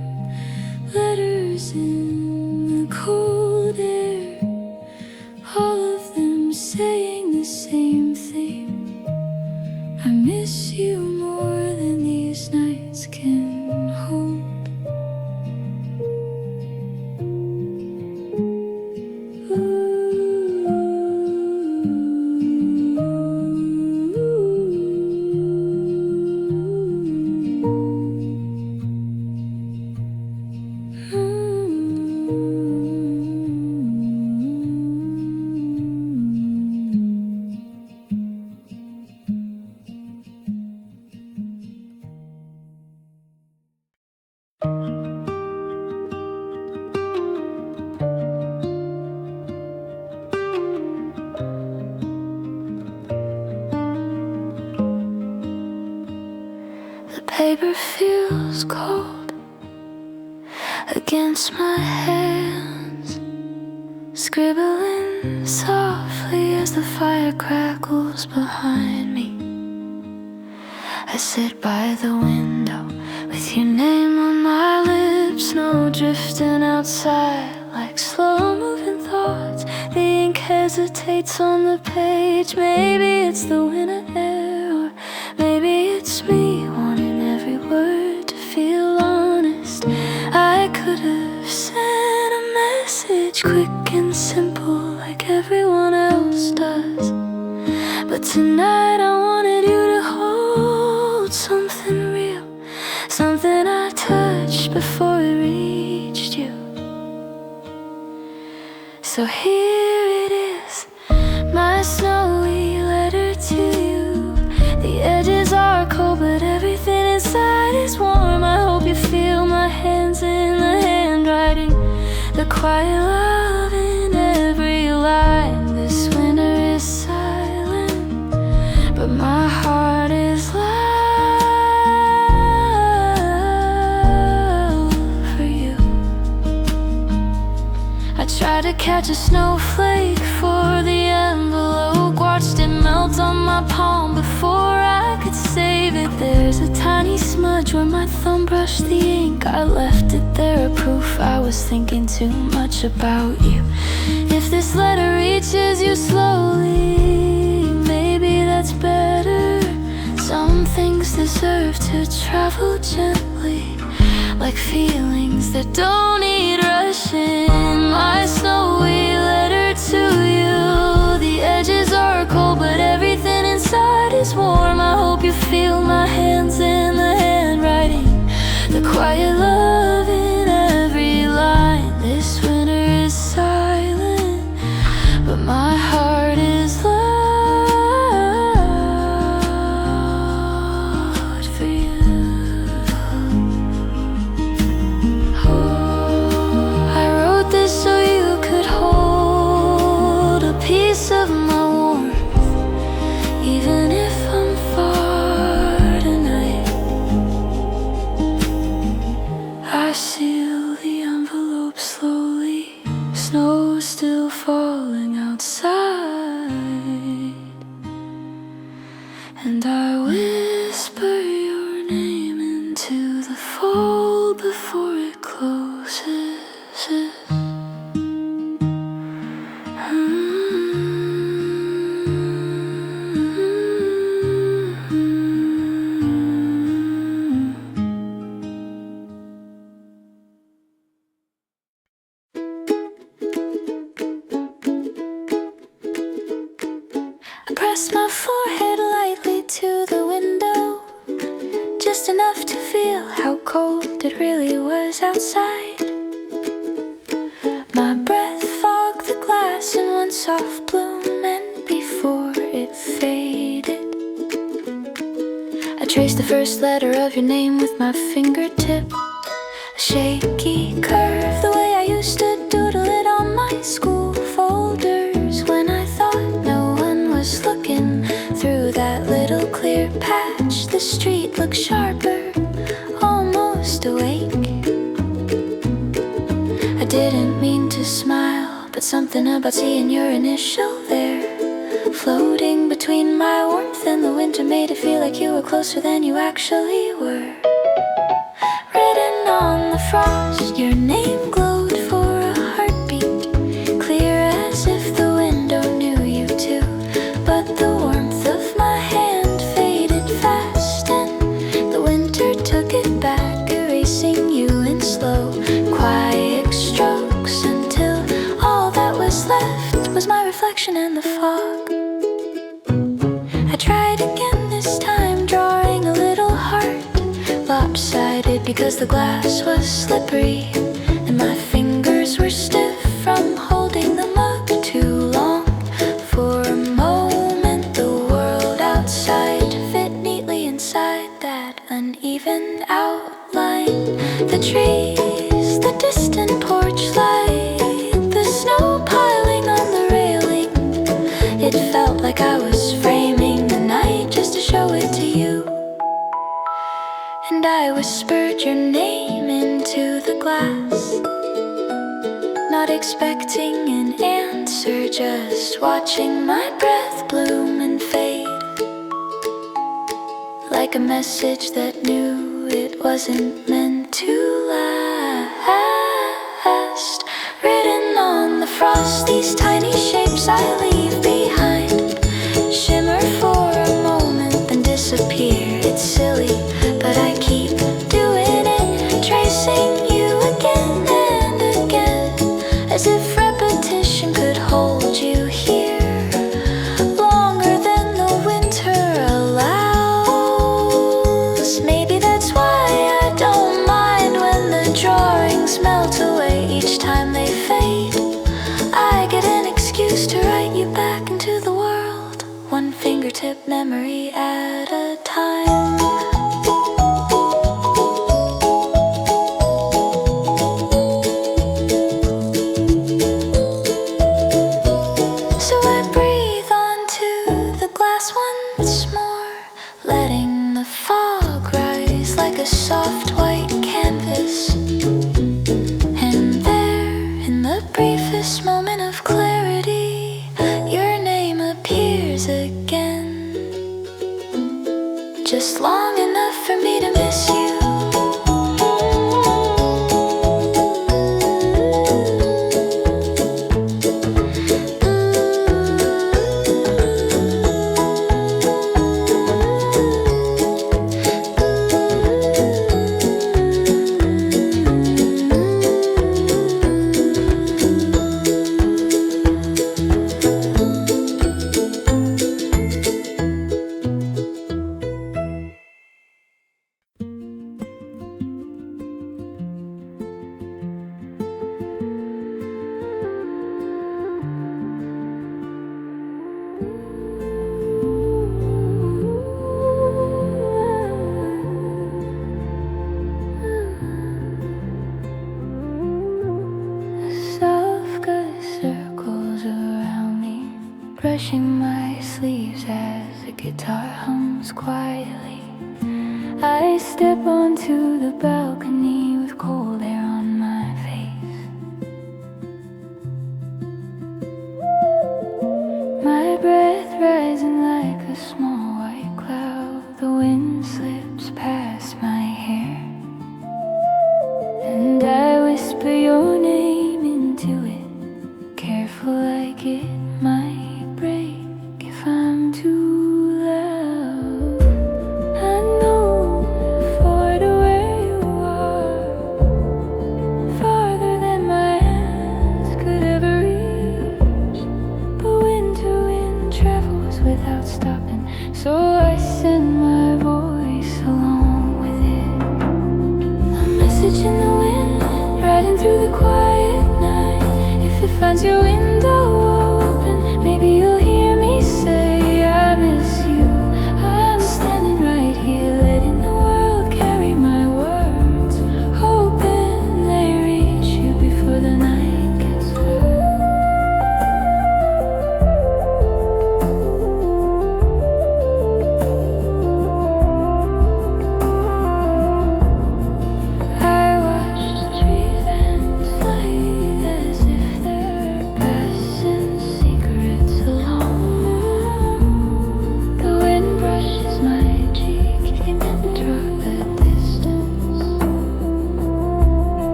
letters in the cold air, all of them saying the same thing: I miss you more than these nights can hold. The paper feels cold against my hands, scribbling softly as the fire crackles behind me. I sit by the window with your name on my lips, snow drifting outside like slow-moving thoughts. The ink hesitates on the page. Maybe it's the winter air, or maybe it's me wanting every word to feel honest. I could have sent a message quick and simple like everyone else does, but tonight I wanted you to hold something real, something I touched before it reached you. So here it is, my snowy letter to you. The edges are cold, but everything inside is warm. I hope you feel my hands in the handwriting, the quiet love in every line. This winter is silent, but my heart is loud for you. I tried to catch a snowflake for the envelope, watched it melt on my palm before I could save it. There's a tiny smudge where my thumb brushed the ink. I left it there, a proof I was thinking too much about you. If this letter reaches you slowly, maybe that's better. Some things deserve to travel gently, like feelings that don't need rushing. My snowy letter to you. The edges are cold, but everything inside is warm. I hope you feel my hands in the handwriting, the quiet love in every line. This winter is silent, but my heart is loud for you. I wrote this so you could hold a piece of my warmth, even if I'm far tonight. I seal the envelope slowly, snow still falling outside, and I whisper your name into the fold before it closes. I pressed my forehead lightly to the window, just enough to feel how cold it really was outside. My breath fogged the glass in one soft bloom, and before it faded, I traced the first letter of your name with my fingertip. A shaky curve, the way I used to doodle it on my school folders, when I thought no one was looking through that little clear patch. the street look sharper, almost awake. I didn't mean to smile, but something about seeing your initial there, floating between my warmth and the winter, made it feel like you were closer than you actually were. Written on the frost, your name glowed for a heartbeat, clear as if the window knew you too. But the warmth of my hand faded fast, and the winter took it back, erasing you in slow, quiet strokes, until all that was left was my reflection and the fog. I tried again this time, drawing a little heart, lopsided because the glass was slippery, and my fingers were stiff from holding the mug too long. For a moment the world outside fit neatly inside that uneven outline. The trees, the distant porch light, the snow piling on the railing. It felt like I was framing the night just to show it to you. And I whispered your name into the glass, not expecting an answer, just watching my breath bloom and fade, like a message that knew it wasn't meant to last. Written on the frost, these tiny shapes I leave behind, shimmer for a moment then disappear. It's silly, but I keep doing it, tracing you again and again, as if repetition could hold you here longer than the winter allows. Maybe that's why I don't mind when the drawings melt away each time they fade. I get an excuse to write you back into the world, one fingertip memory at a time. So I breathe onto the glass once more, letting the fog rise like a soft white canvas. And there, in the briefest moment of clarity, your name appears again, just long enough for me to miss you. Brushing my sleeves as the guitar hums quietly. I step onto the balcony with cold air on my face. My breath rising like a small white cloud. The wind slips past my hair, and I whisper your name into it, careful like it might break if I'm too loud. I know far to where you are, farther than my hands could ever reach. But winter wind travels without stopping, so I send my voice along with it. A message in the wind, riding through the quiet night. If it finds your window open, maybe you'll hear me say I miss you. I'm standing right here, letting the world carry my words, hoping they reach you before the night gets through.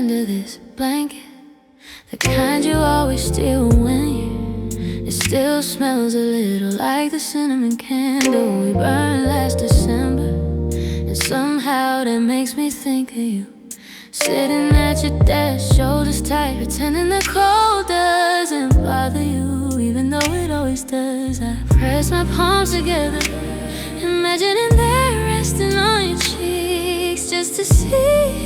under this blanket, the kind you always steal when it still smells a little like the cinnamon candle we burned last December. And somehow that makes me think of you, sitting at your desk, shoulders tight, pretending the cold doesn't bother you, even though it always does. I press my palms together, imagining they're resting on your cheeks, just to see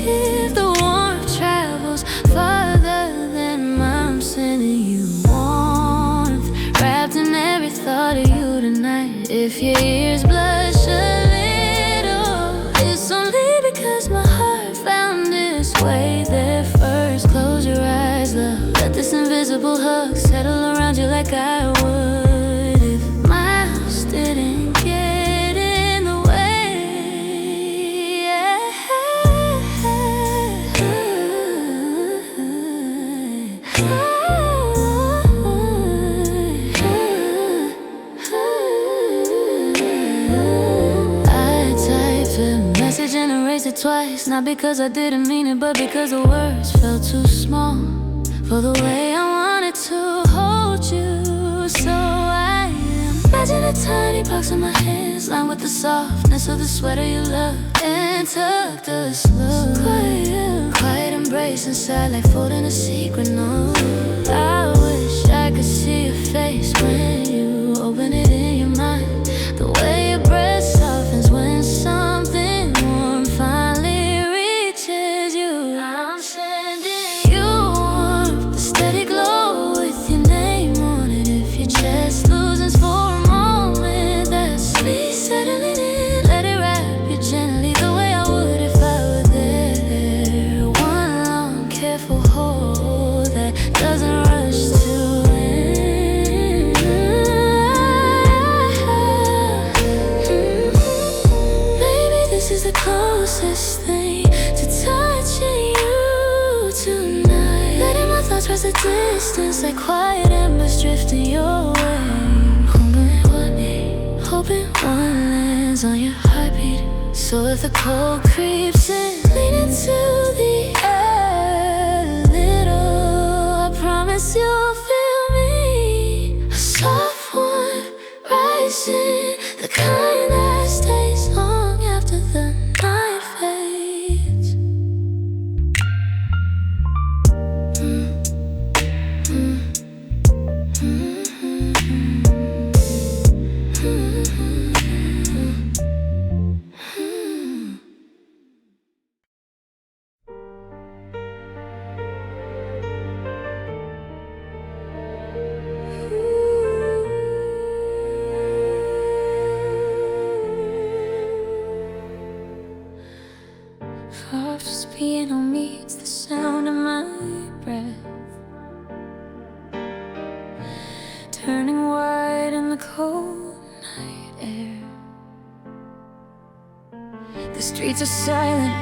if the warmth travels farther than I'm sending you. Warmth wrapped in every thought of you tonight. If your ears blush a little, it's only because my heart found its way there first. Close your eyes, love, let this invisible hug settle around you like I would if my house didn't get in the way. I typed a message and erased it twice, not because I didn't mean it, but because the words felt too small for the way I wanted to hold you. So I imagine a tiny box in my hands, lined with the softness of the sweater you love, and tucked a slow, quiet embrace inside, like folding a secret note. I wish I could see your face when you open it in your mind, the way your breath softens when something warm finally reaches you. I'm sending you warmth, the steady glow with your name on it. If your chest loosens for a moment, that's me settling in. Let it wrap you gently the way I would if I were there. One long, careful hold that doesn't rush to end. Maybe this is the closest thing to touching you tonight. Letting my thoughts press the distance like quiet embers drifting your way. Hoping one lands on your heartbeat. So if the cold creeps in, lean into the air a little. I promise you'll feel me, a soft one rising, the kind that stays long after the night fades. Soft piano meets the sound of my breath, turning white in the cold night air. The streets are silent,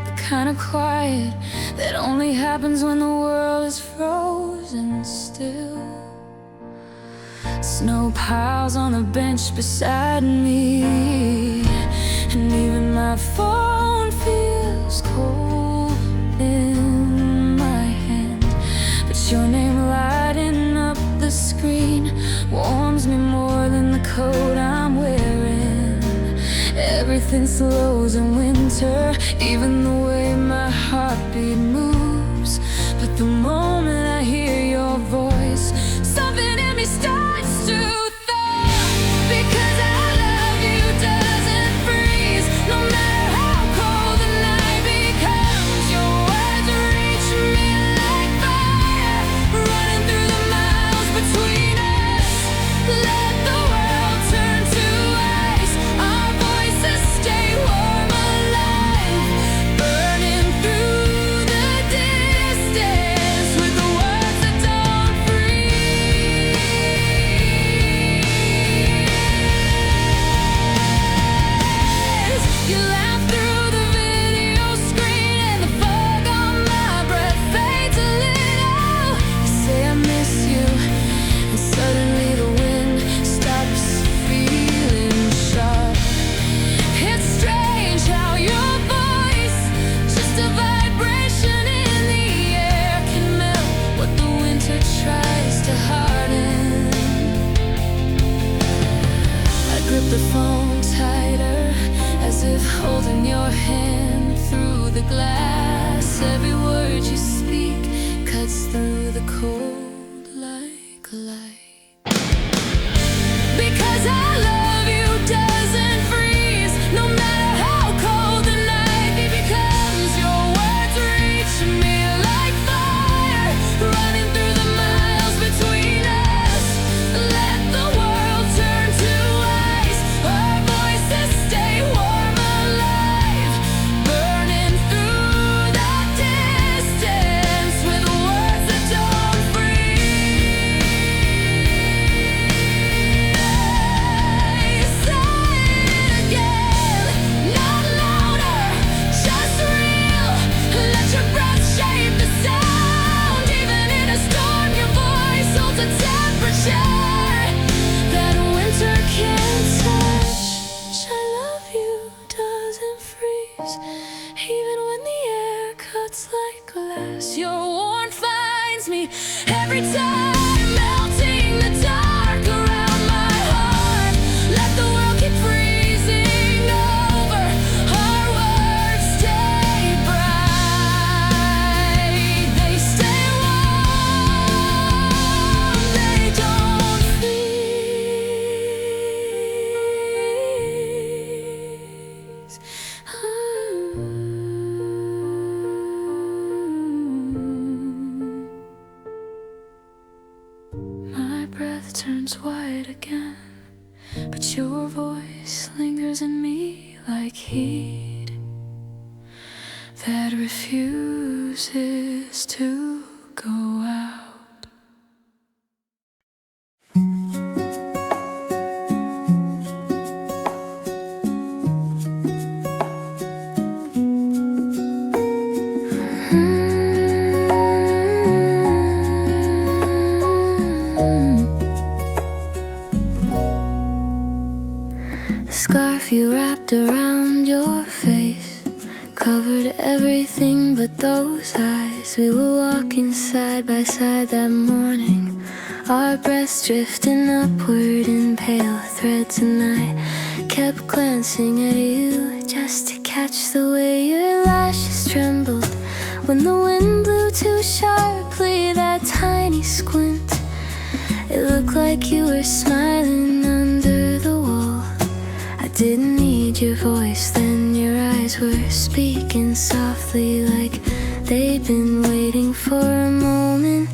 the kind of quiet that only happens when the world is frozen still. Snow piles on the bench beside me, and even my phone feels cold in my hand. But your name lighting up the screen warms me more than the coat I'm wearing. Everything slows in winter, even the way my heartbeat moves. But the moment I hear your voice, something in me starts to thaw. Because I love you doesn't freeze, no matter how cold the night becomes. Your words reach me like fire, running through the miles between us. Let the world turn to ice, our voices stay warm, alive, burning through the distance with cold like light. Because I love you doesn't freeze, no matter how cold the night be, because your words reach me like fire, running through the miles between us. Let the world turn to ice, our voices stay warm, alive, burning through the distance with words that don't freeze. Say it again, not louder, just real. Let your breath shape the sound. Even in a storm, your voice holds a temperature that winter can't touch. I love you doesn't freeze, even when the air cuts like glass. Your warmth finds me every time, melting the dark around my heart. Let the world keep freezing over, our words stay bright. They stay warm, they don't freeze. My breath turns white again, but your voice lingers in me like heat that refuses to go out. The scarf you wrapped around your face covered everything but those eyes. We were walking side by side that morning, our breaths drifting upward in pale threads, and I kept glancing at you just to catch the way your lashes trembled when the wind blew too sharply. That tiny squint, it looked like you were smiling under the wall. I didn't need your voice then, your eyes were speaking softly like they'd been waiting for a moment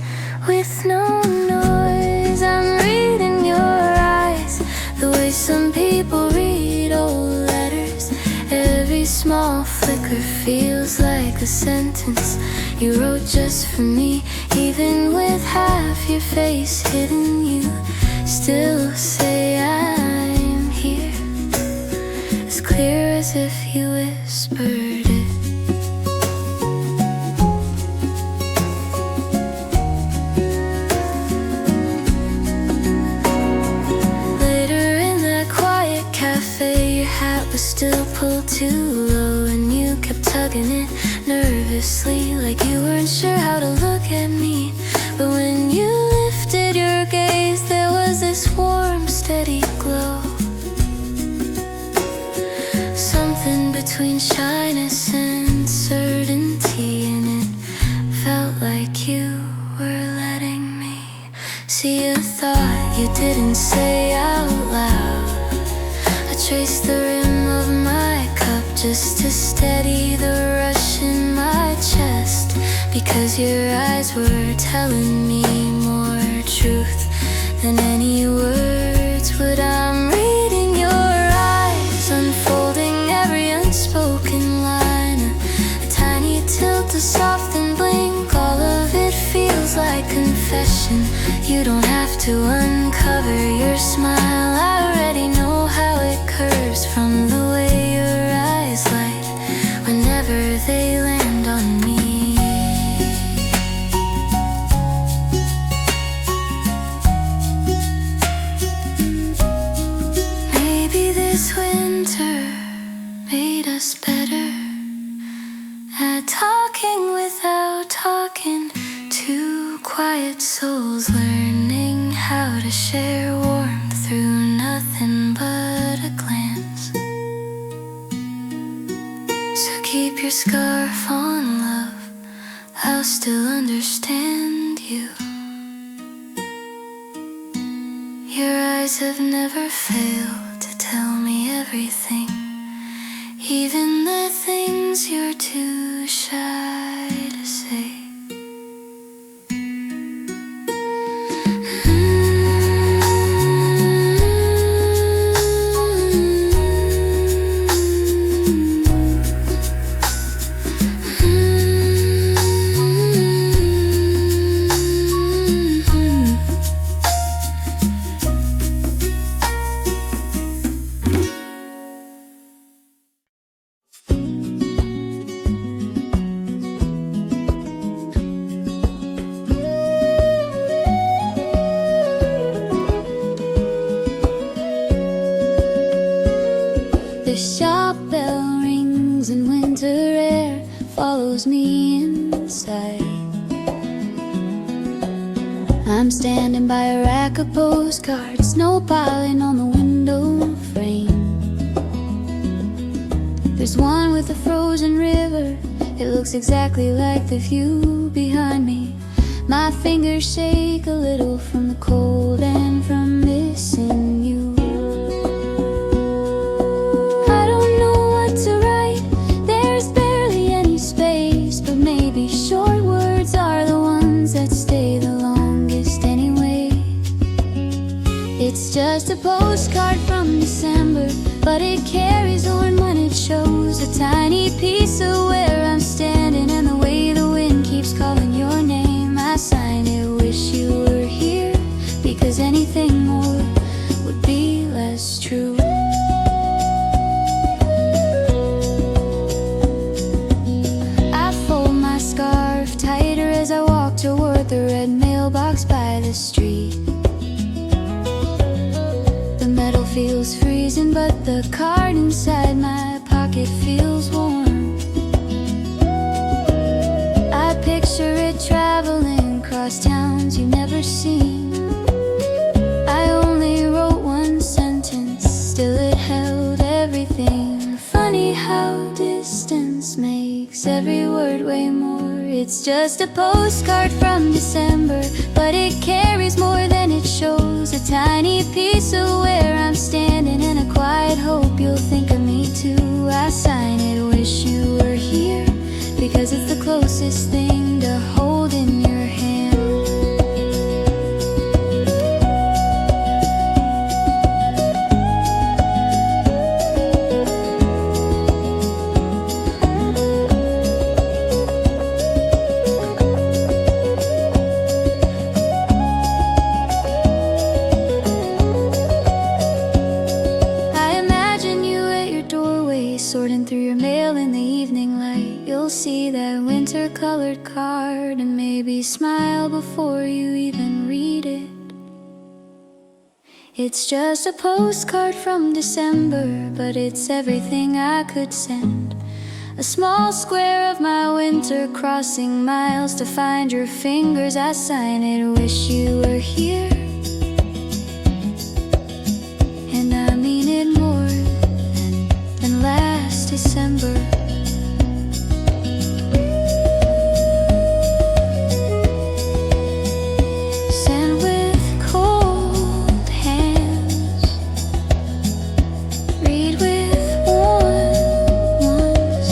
with no noise. I'm reading your eyes the way some people read old letters. Every small flicker feels like a sentence you wrote just for me. Even with half your face hidden, you still say I'm here, as clear as if you whispered it. Later in that quiet cafe, your hat was still pulled too low, and you kept tugging it nervously like you weren't sure how to look at me. But when you lifted your gaze, there was this warm, steady glow, something between shyness and certainty, and it felt like you were letting me see a thought you didn't say out loud. I traced the rim of my cup just to steady the rush in my chest, because your eyes were telling me more truth than any words would. I'm reading your eyes, unfolding every unspoken line, a tiny tilt, a soft and blink. All of it feels like confession. You don't have to uncover your smile, I already know how it curves from the way your eyes light whenever they land on me. Maybe this winter made us better at talking without talking. Two quiet souls learning how to share warmth through nothing but a glance. So keep your scarf on, love, I'll still understand you. eyes have never failed to tell me everything, even the things you're too shy to say. The shop bell rings and winter air follows me inside. I'm standing by a rack of postcards, snow piling on the window frame. There's one with a frozen river, it looks exactly like the view behind me. My fingers shake a little from the cold and from missing you. Short words are the ones that stay the longest anyway. It's just a postcard from December, but it carries on when it shows a tiny piece of where I'm standing and the way the wind keeps calling your name. I sign it, wish you were here, because anything more would be less true. As I walk toward the red mailbox by the street, the metal feels freezing, but the card inside my pocket feels warm. I picture it traveling across towns you've never seen. I only wrote one sentence, still it held everything. Funny how distance makes every word weigh more. It's just a postcard from December, but it carries more than it shows. A tiny piece of where I'm standing and a quiet hope you'll think of me too. I sign it, wish you were here, because it's the closest thing to hold in your hand. Sorting through your mail in the evening light, you'll see that winter-colored card and maybe smile before you even read it. It's just a postcard from December, but it's everything I could send. A small square of my winter, crossing miles to find your fingers. I sign it, wish you were here, and I mean it more than last December. Sent with cold hands, read with warm ones.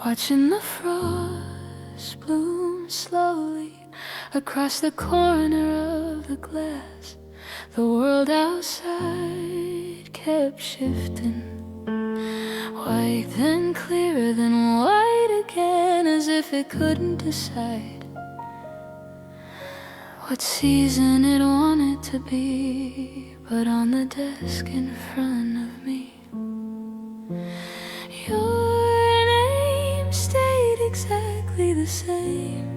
Watching the frost bloom slowly across the corner of the glass. The world outside kept shifting, white then clearer, then white again, as if it couldn't decide what season it wanted to be. But on the desk in front of me, your name stayed exactly the same.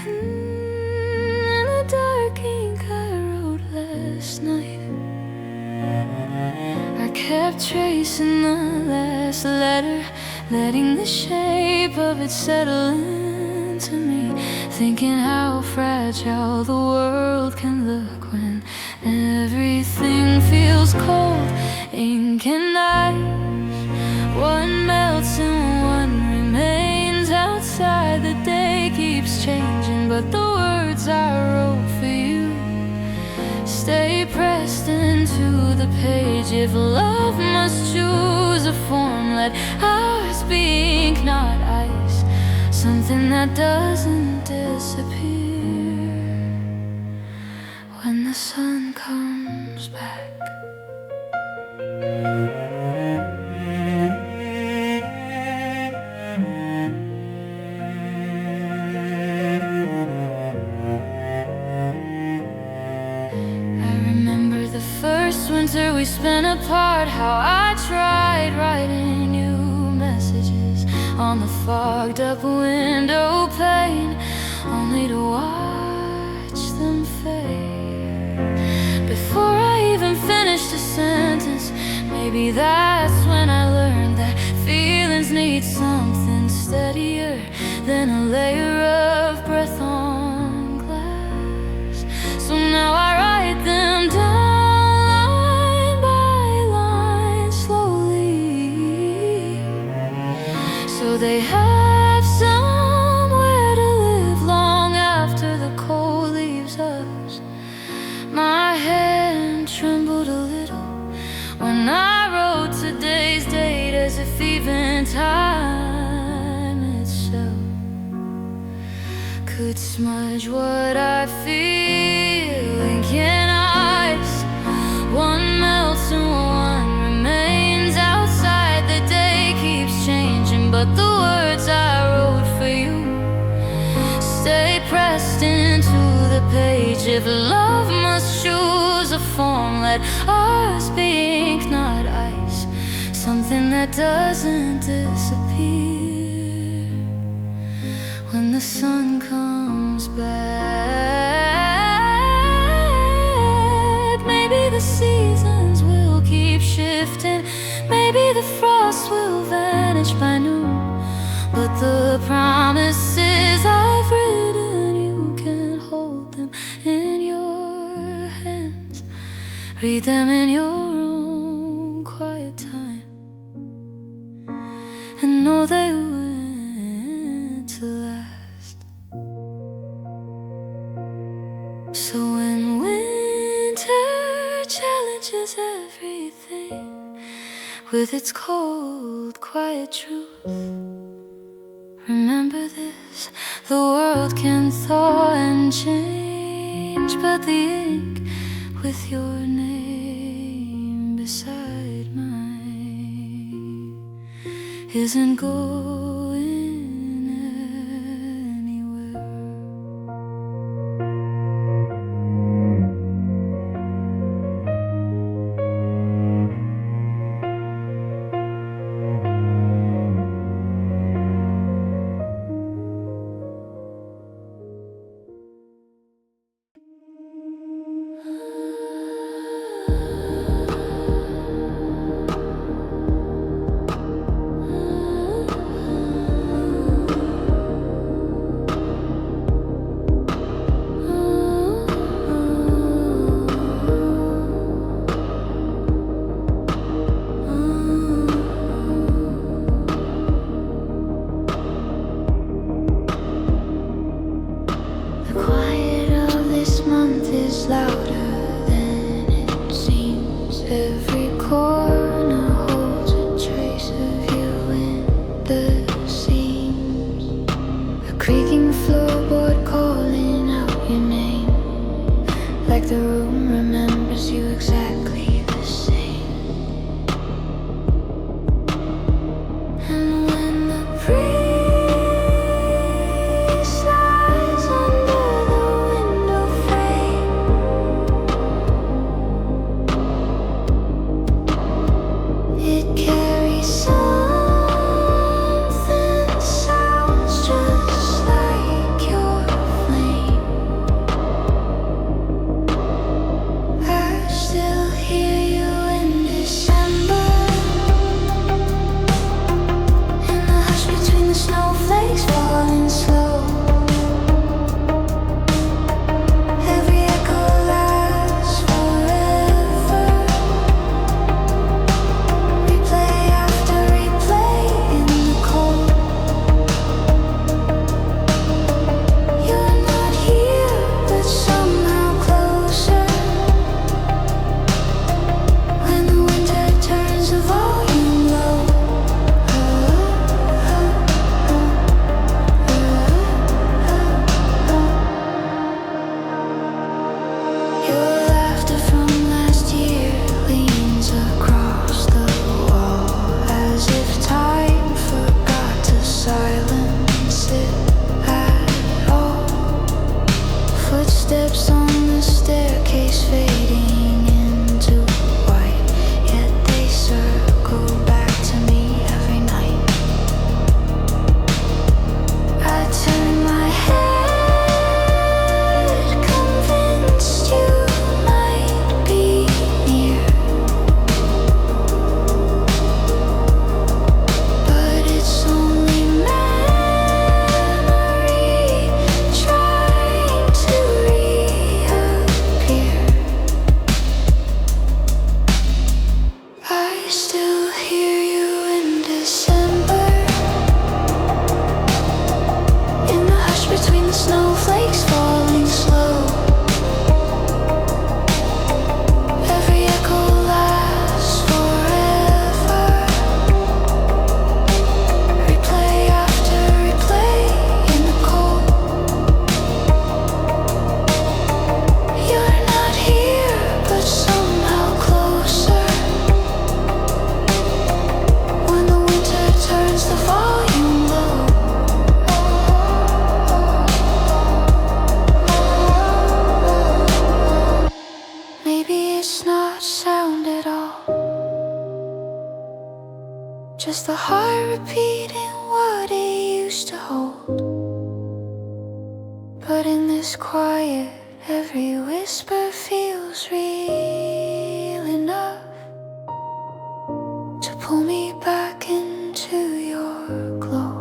And the dark ink I wrote last night tracing the last letter, letting the shape of it settle into me, thinking how fragile the world can look when everything feels cold. Ink and ice, one melts and one remains outside. The day keeps changing, but the words I wrote for you stay pressed into the page. If love must choose a form, let ours be ink, not ice, something that doesn't disappear when the sun comes back. First winter we spent apart, how I tried writing you messages on the fogged up window pane, only to watch them fade before I even finished a sentence. Maybe that's when I learned that feelings need something steadier than a layer of breath on glass. So now I write them down, so they have somewhere to live long after the cold leaves us. My hand trembled a little when I wrote today's date, as if even time itself could smudge what I feel. Ink and ice, one melts and one remains outside. The day keeps changing, but the words I wrote for you stay pressed into the page. If love must choose a form, let ours be ink, not ice, something that doesn't disappear when the sun comes back. Maybe the seasons will keep shifting, maybe the frost will vanish by noon, but the promises I've written, you can hold them in your hands, read them in your own quiet time, and know they were meant to last. So when winter challenges everything with its cold, quiet truth, remember this: the world can thaw and change, but the ink with your name beside mine isn't going anywhere. The room remembers you exactly the same. And when the breeze slides under the window frame, it carries something sounds just like your flame. is quiet, every whisper feels real enough to pull me back into your glow.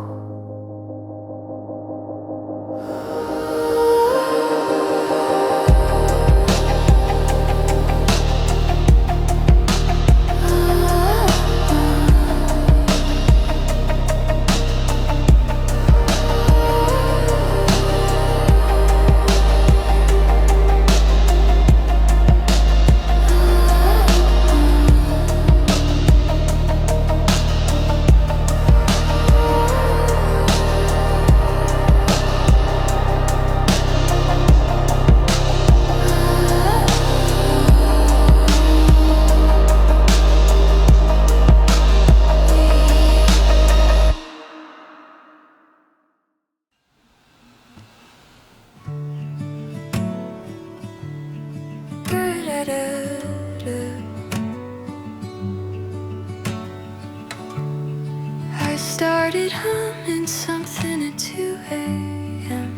I started humming something at 2 a.m.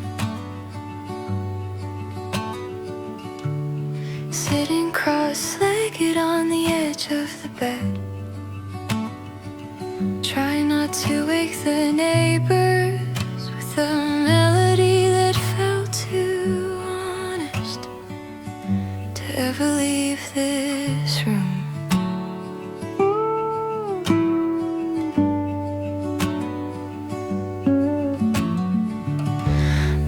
Sitting cross-legged on the edge of the bed, trying not to wake the neighbors with a melody that felt too honest to ever leave this room.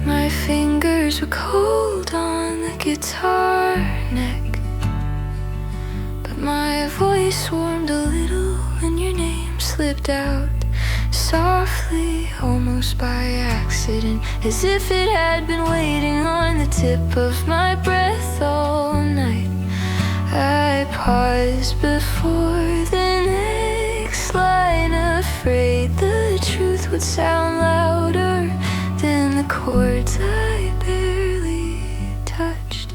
My fingers were cold on the guitar neck, but my voice warmed a little when your name slipped out softly, almost by accident, as if it had been waiting on the tip of my breath all night. I paused before the next line, afraid the truth would sound louder than the chords I barely touched.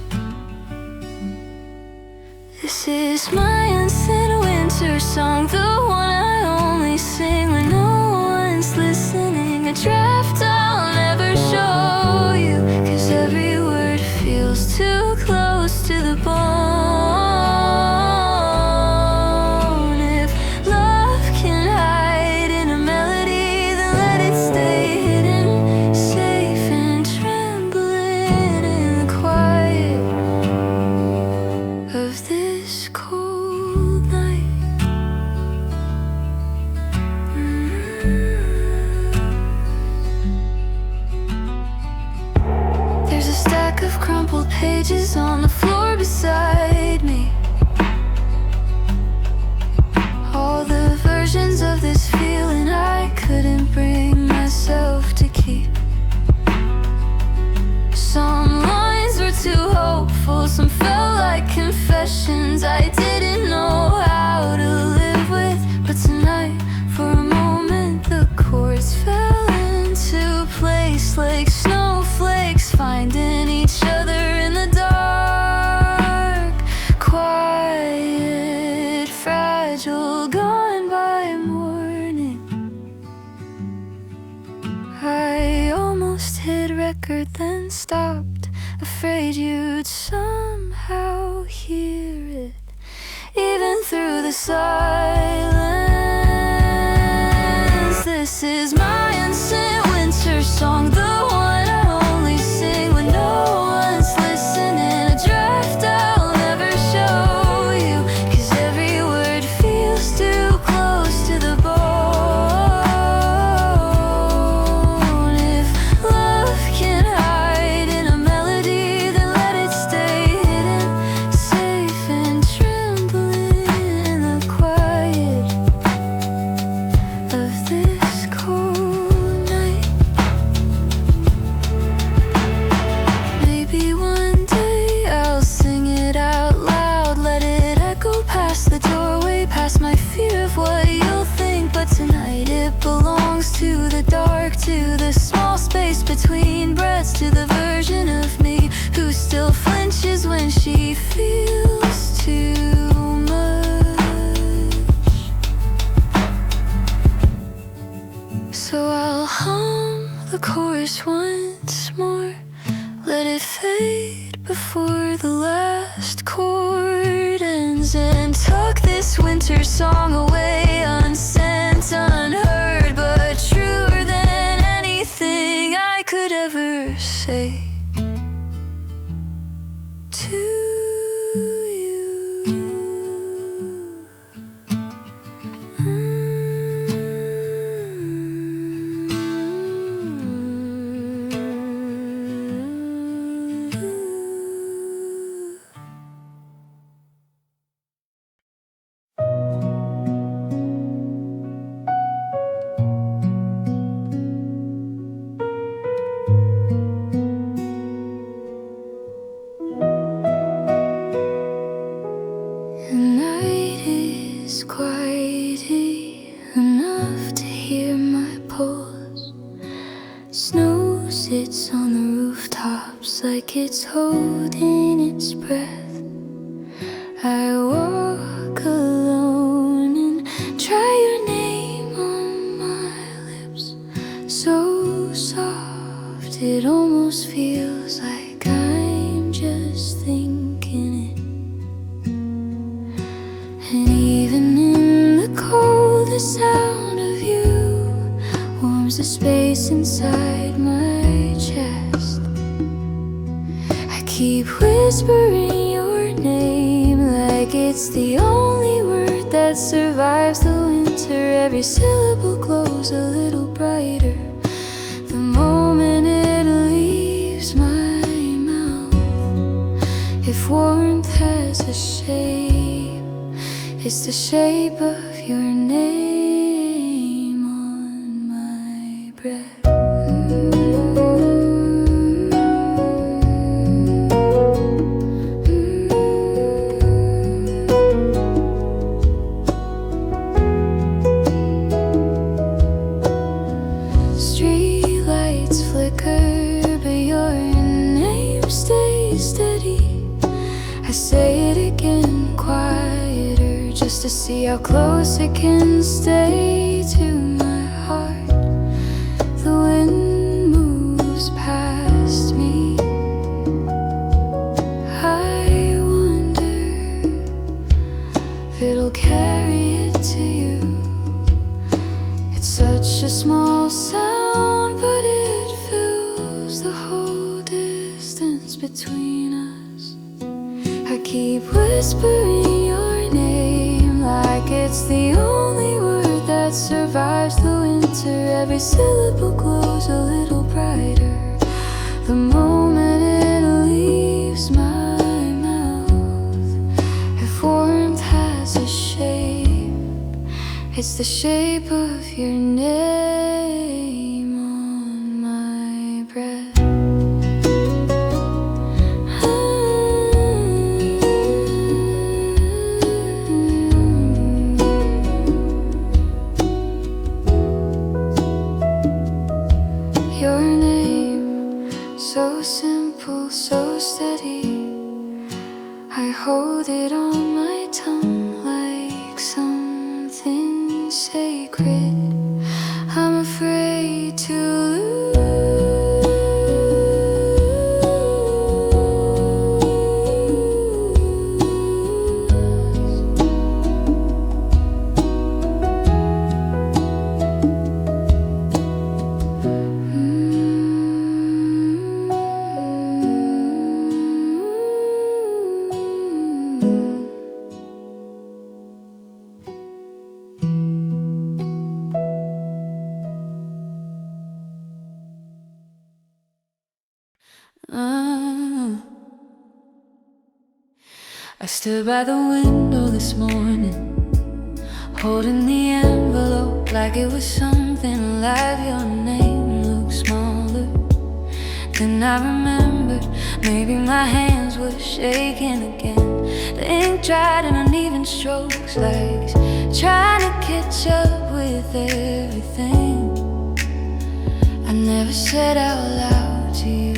This is my unsent winter song, the one I only sing when no one's listening. A draft I'll never show you, 'cause every word feels too close to the bone. If love can hide in a melody, then let it stay hidden, safe and trembling in the quiet of this cold night. There's a stack of crumpled pages on the floor beside me, all the versions of this feeling I couldn't bring myself to keep. Some lines were too hopeful, some felt like confessions I didn't know how to live with. But tonight, for a moment, the chords fell into place like snowflakes finding each other in the dark. Quiet, fragile, gone by morning. I almost hit record, then stopped, afraid you'd somehow hear it, even through the silence. This is my unsent winter song, the one I only sing when no one's listening. A draft I'll never show you, 'cause every word feels too close to the bone. If love can hide in a melody, then let it stay hidden, safe and trembling in the quiet of this cold night. Maybe one day I'll sing it out loud, let it echo past the doorway, past my fear of what you'll think. But tonight it belongs to the dark, to the small space between breaths, to the version of me who still flinches when she feels too much. So I'll hum the chorus once more, Let it fade before the last chord ends, and tuck this winter song away, unsent, unheard, but truer than anything I could ever say to you. The night is quiet enough to hear my pulse. Snow sits on the rooftops like it's holding its breath. I walk alone and try your name on my lips, so soft it almost feels like I'm just thinking it. And even in the cold, the sound of you warms the space inside my chest. I keep whispering your name like it's the only word that survives the winter. Every syllable glows a little brighter the moment it leaves my mouth. If warmth has a shape, it's the shape of your name on my breath. Street lights flicker, but your name stays steady. I say it again, quieter, just to see how close it can stay to my heart. The wind moves past me. I wonder if it'll carry it to you. It's such a small sound, but it fills the whole distance between us. I keep whispering your name like it's the only word that survives the winter. Every syllable glows a little brighter the moment it leaves my mouth. If warmth has a shape, it's the shape of your name on my breath. Your name, so simple, so steady. I hold it on my tongue like something sacred. I'm afraid to lose. I stood by the window this morning, holding the envelope like it was something alive. Your name looked smaller. Then I remembered maybe my hands were shaking again. The ink dried in uneven strokes, like trying to catch up with everything I never said out loud to you.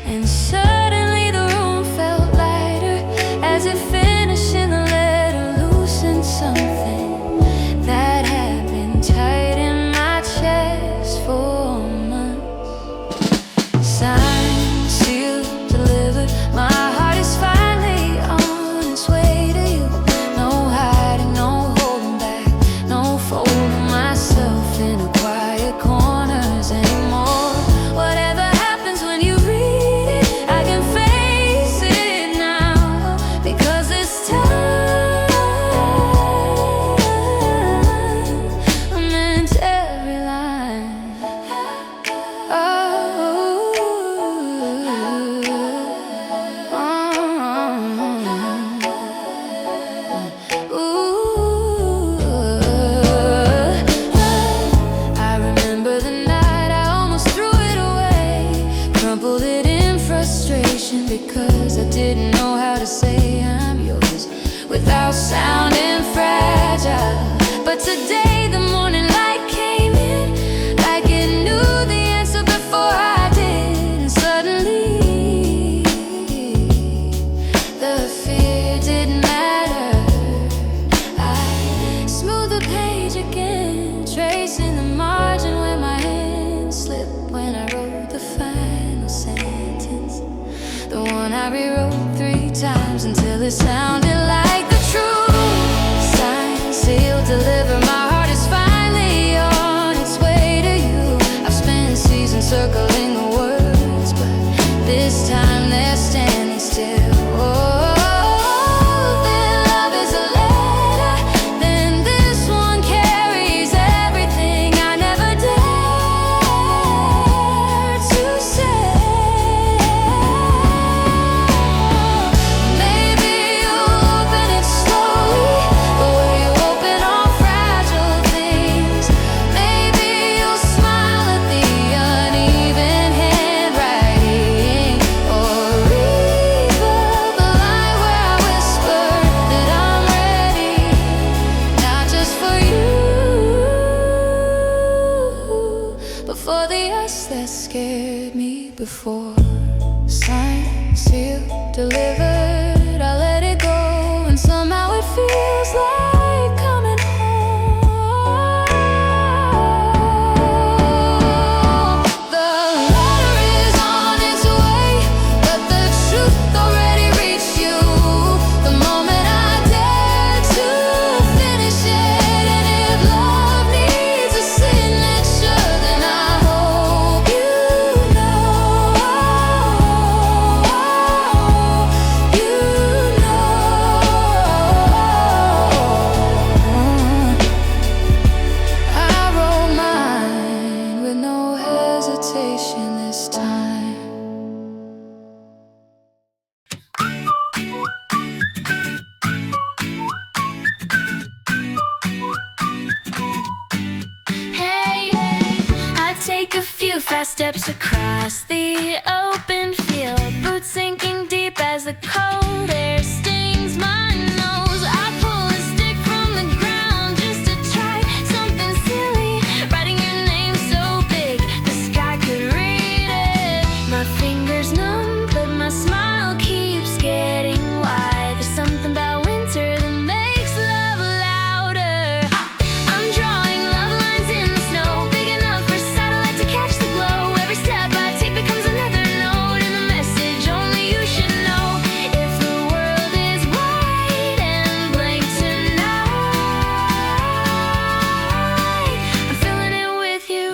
And suddenly the room felt lighter, as if finishing the letter loosened something that had been tight in my chest for months. because I didn't know how to say I'm yours without sounding fragile. But today the morning light came in like it knew the answer before I did. And suddenly the fear didn't matter. I smoothed the page again, tracing the margin where my hand slipped when I wrote the final sentence, the one I rewrote 3 times until it sounded like the truth. Signed, sealed, deliver. My heart is finally on its way to you. I've spent seasons circling the words, but this time they're standing still. For the us that scared me before. Signed, sealed, delivered. I let it go, and somehow it feels like coming home. The letter is on its way, but the truth already reached you the moment I dared to finish it. And if love needs a signature, then I hope you know, I wrote mine with no hesitation this time. Hey, I take a few fast steps across the open field, boots sinking deep as the cold air stings my nose. I pull a stick from the ground just to try something silly, writing your name so big the sky could read it. My fingers numb, but my smile keeps getting wide. There's something about winter that makes love louder. I'm drawing love lines in the snow, big enough for satellite to catch the glow. Every step I take becomes another note in the message only you should know. If the world is white and blank tonight, I'm feeling it with you.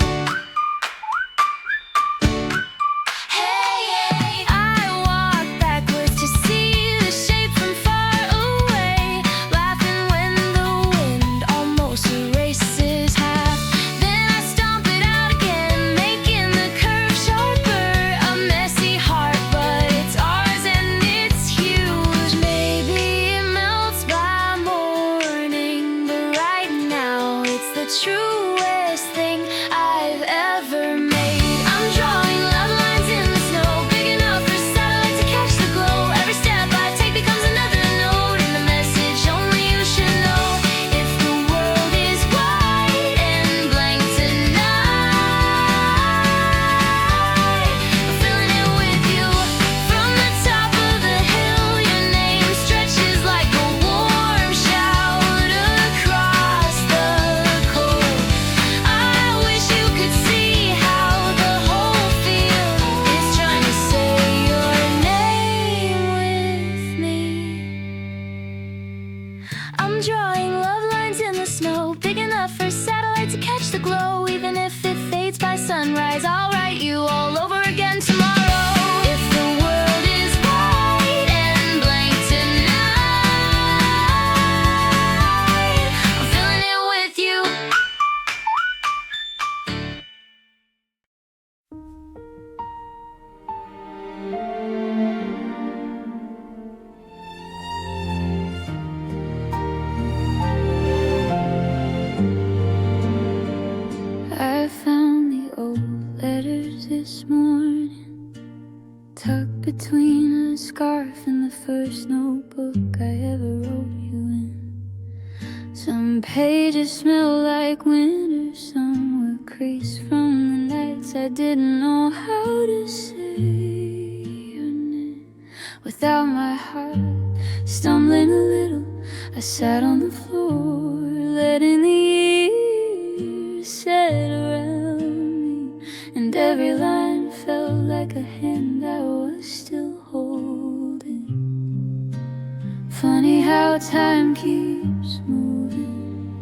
Hey, I walk backwards to see the shape from far away, laughing when the wind almost erases half. Then I stomp it out again, making the curve sharper. A messy heart, but it's ours and it's huge. Maybe it melts by morning, but right now it's the truest thing I've ever made. I'm drawing love lines in the snow, big enough for satellite to catch the glow. Every step I take becomes another note in the message only you should know. If the world is white and blank tonight, I'm feeling it with you. From the top of the hill, your name stretches like a warm shout across the cold. I wish you could see how the whole field is trying to say your name with me. I'm drawing love lines in the snow, big enough for satellite to catch the glow. Even if it fades by sunrise, I'll write you all over again tomorrow. If the world is white and blank tonight, I'm feeling it with you. I found the old letters this morning, tucked between a scarf and the first notebook I ever wrote you in. Some pages smell like winter, some were creased from the nights I didn't know how to say your name. Without my heart, stumbling a little, I sat on the floor, letting the years set around me, and every line felt like a hand I was still holding. Funny how time keeps moving,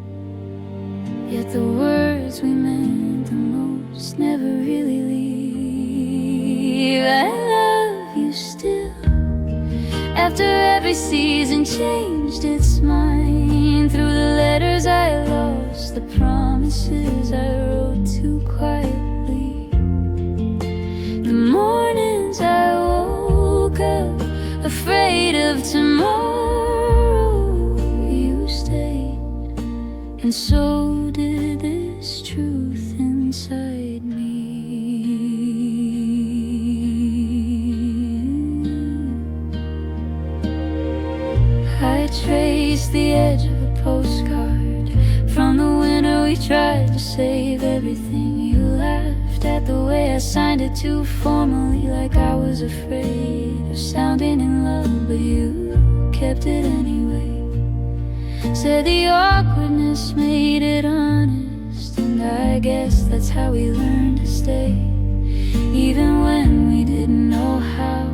yet the words we meant the most never really leave. I love you still, after every season changed its mind. Through the letters I lost, the promises I wrote too quietly, the mornings I woke up afraid of tomorrow, you stayed, and so did this truth inside me. I traced the edge of a postcard from the winter we tried to save everything. You laughed at the way I signed it too formally, like I was afraid of sounding in love, but you kept it anyway. Said the awkwardness made it honest, and I guess that's how we learned to stay, even when we didn't know how.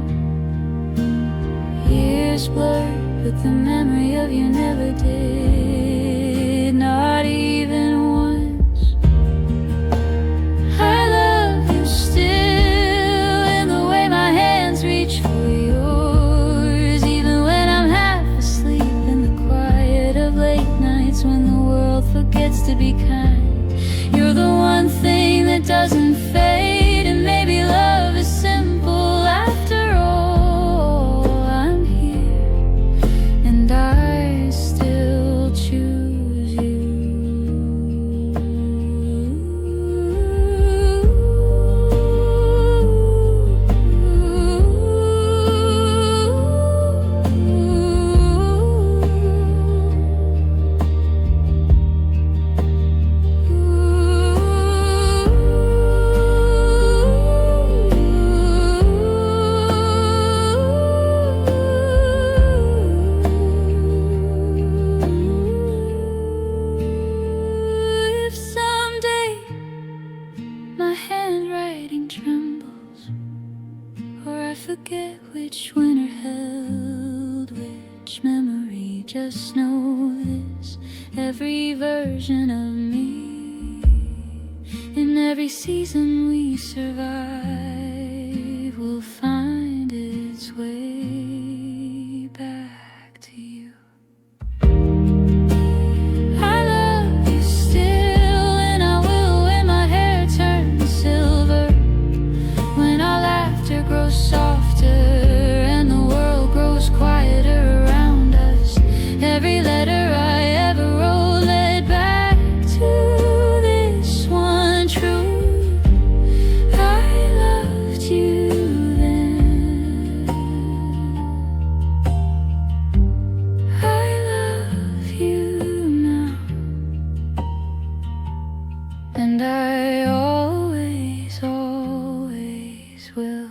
Years blurred, but the memory of you never did, not even once. I love you still, in the way my hands reach for yours, even when I'm half asleep in the quiet of late nights, when the world forgets to be kind. You're the one thing that doesn't fade, and maybe love is simple after all. I'm here, and I still choose you. If someday my handwriting trembles, or I forget which winter held which memory, just know this: every version of me, in every season we survive, will find its way back to you. I love you still, and I will when my hair turns silver, when our laughter grows softer and the world grows quieter around us. Every letter I ever wrote led back to this one truth: I loved you then, I love you now, and I always, always will.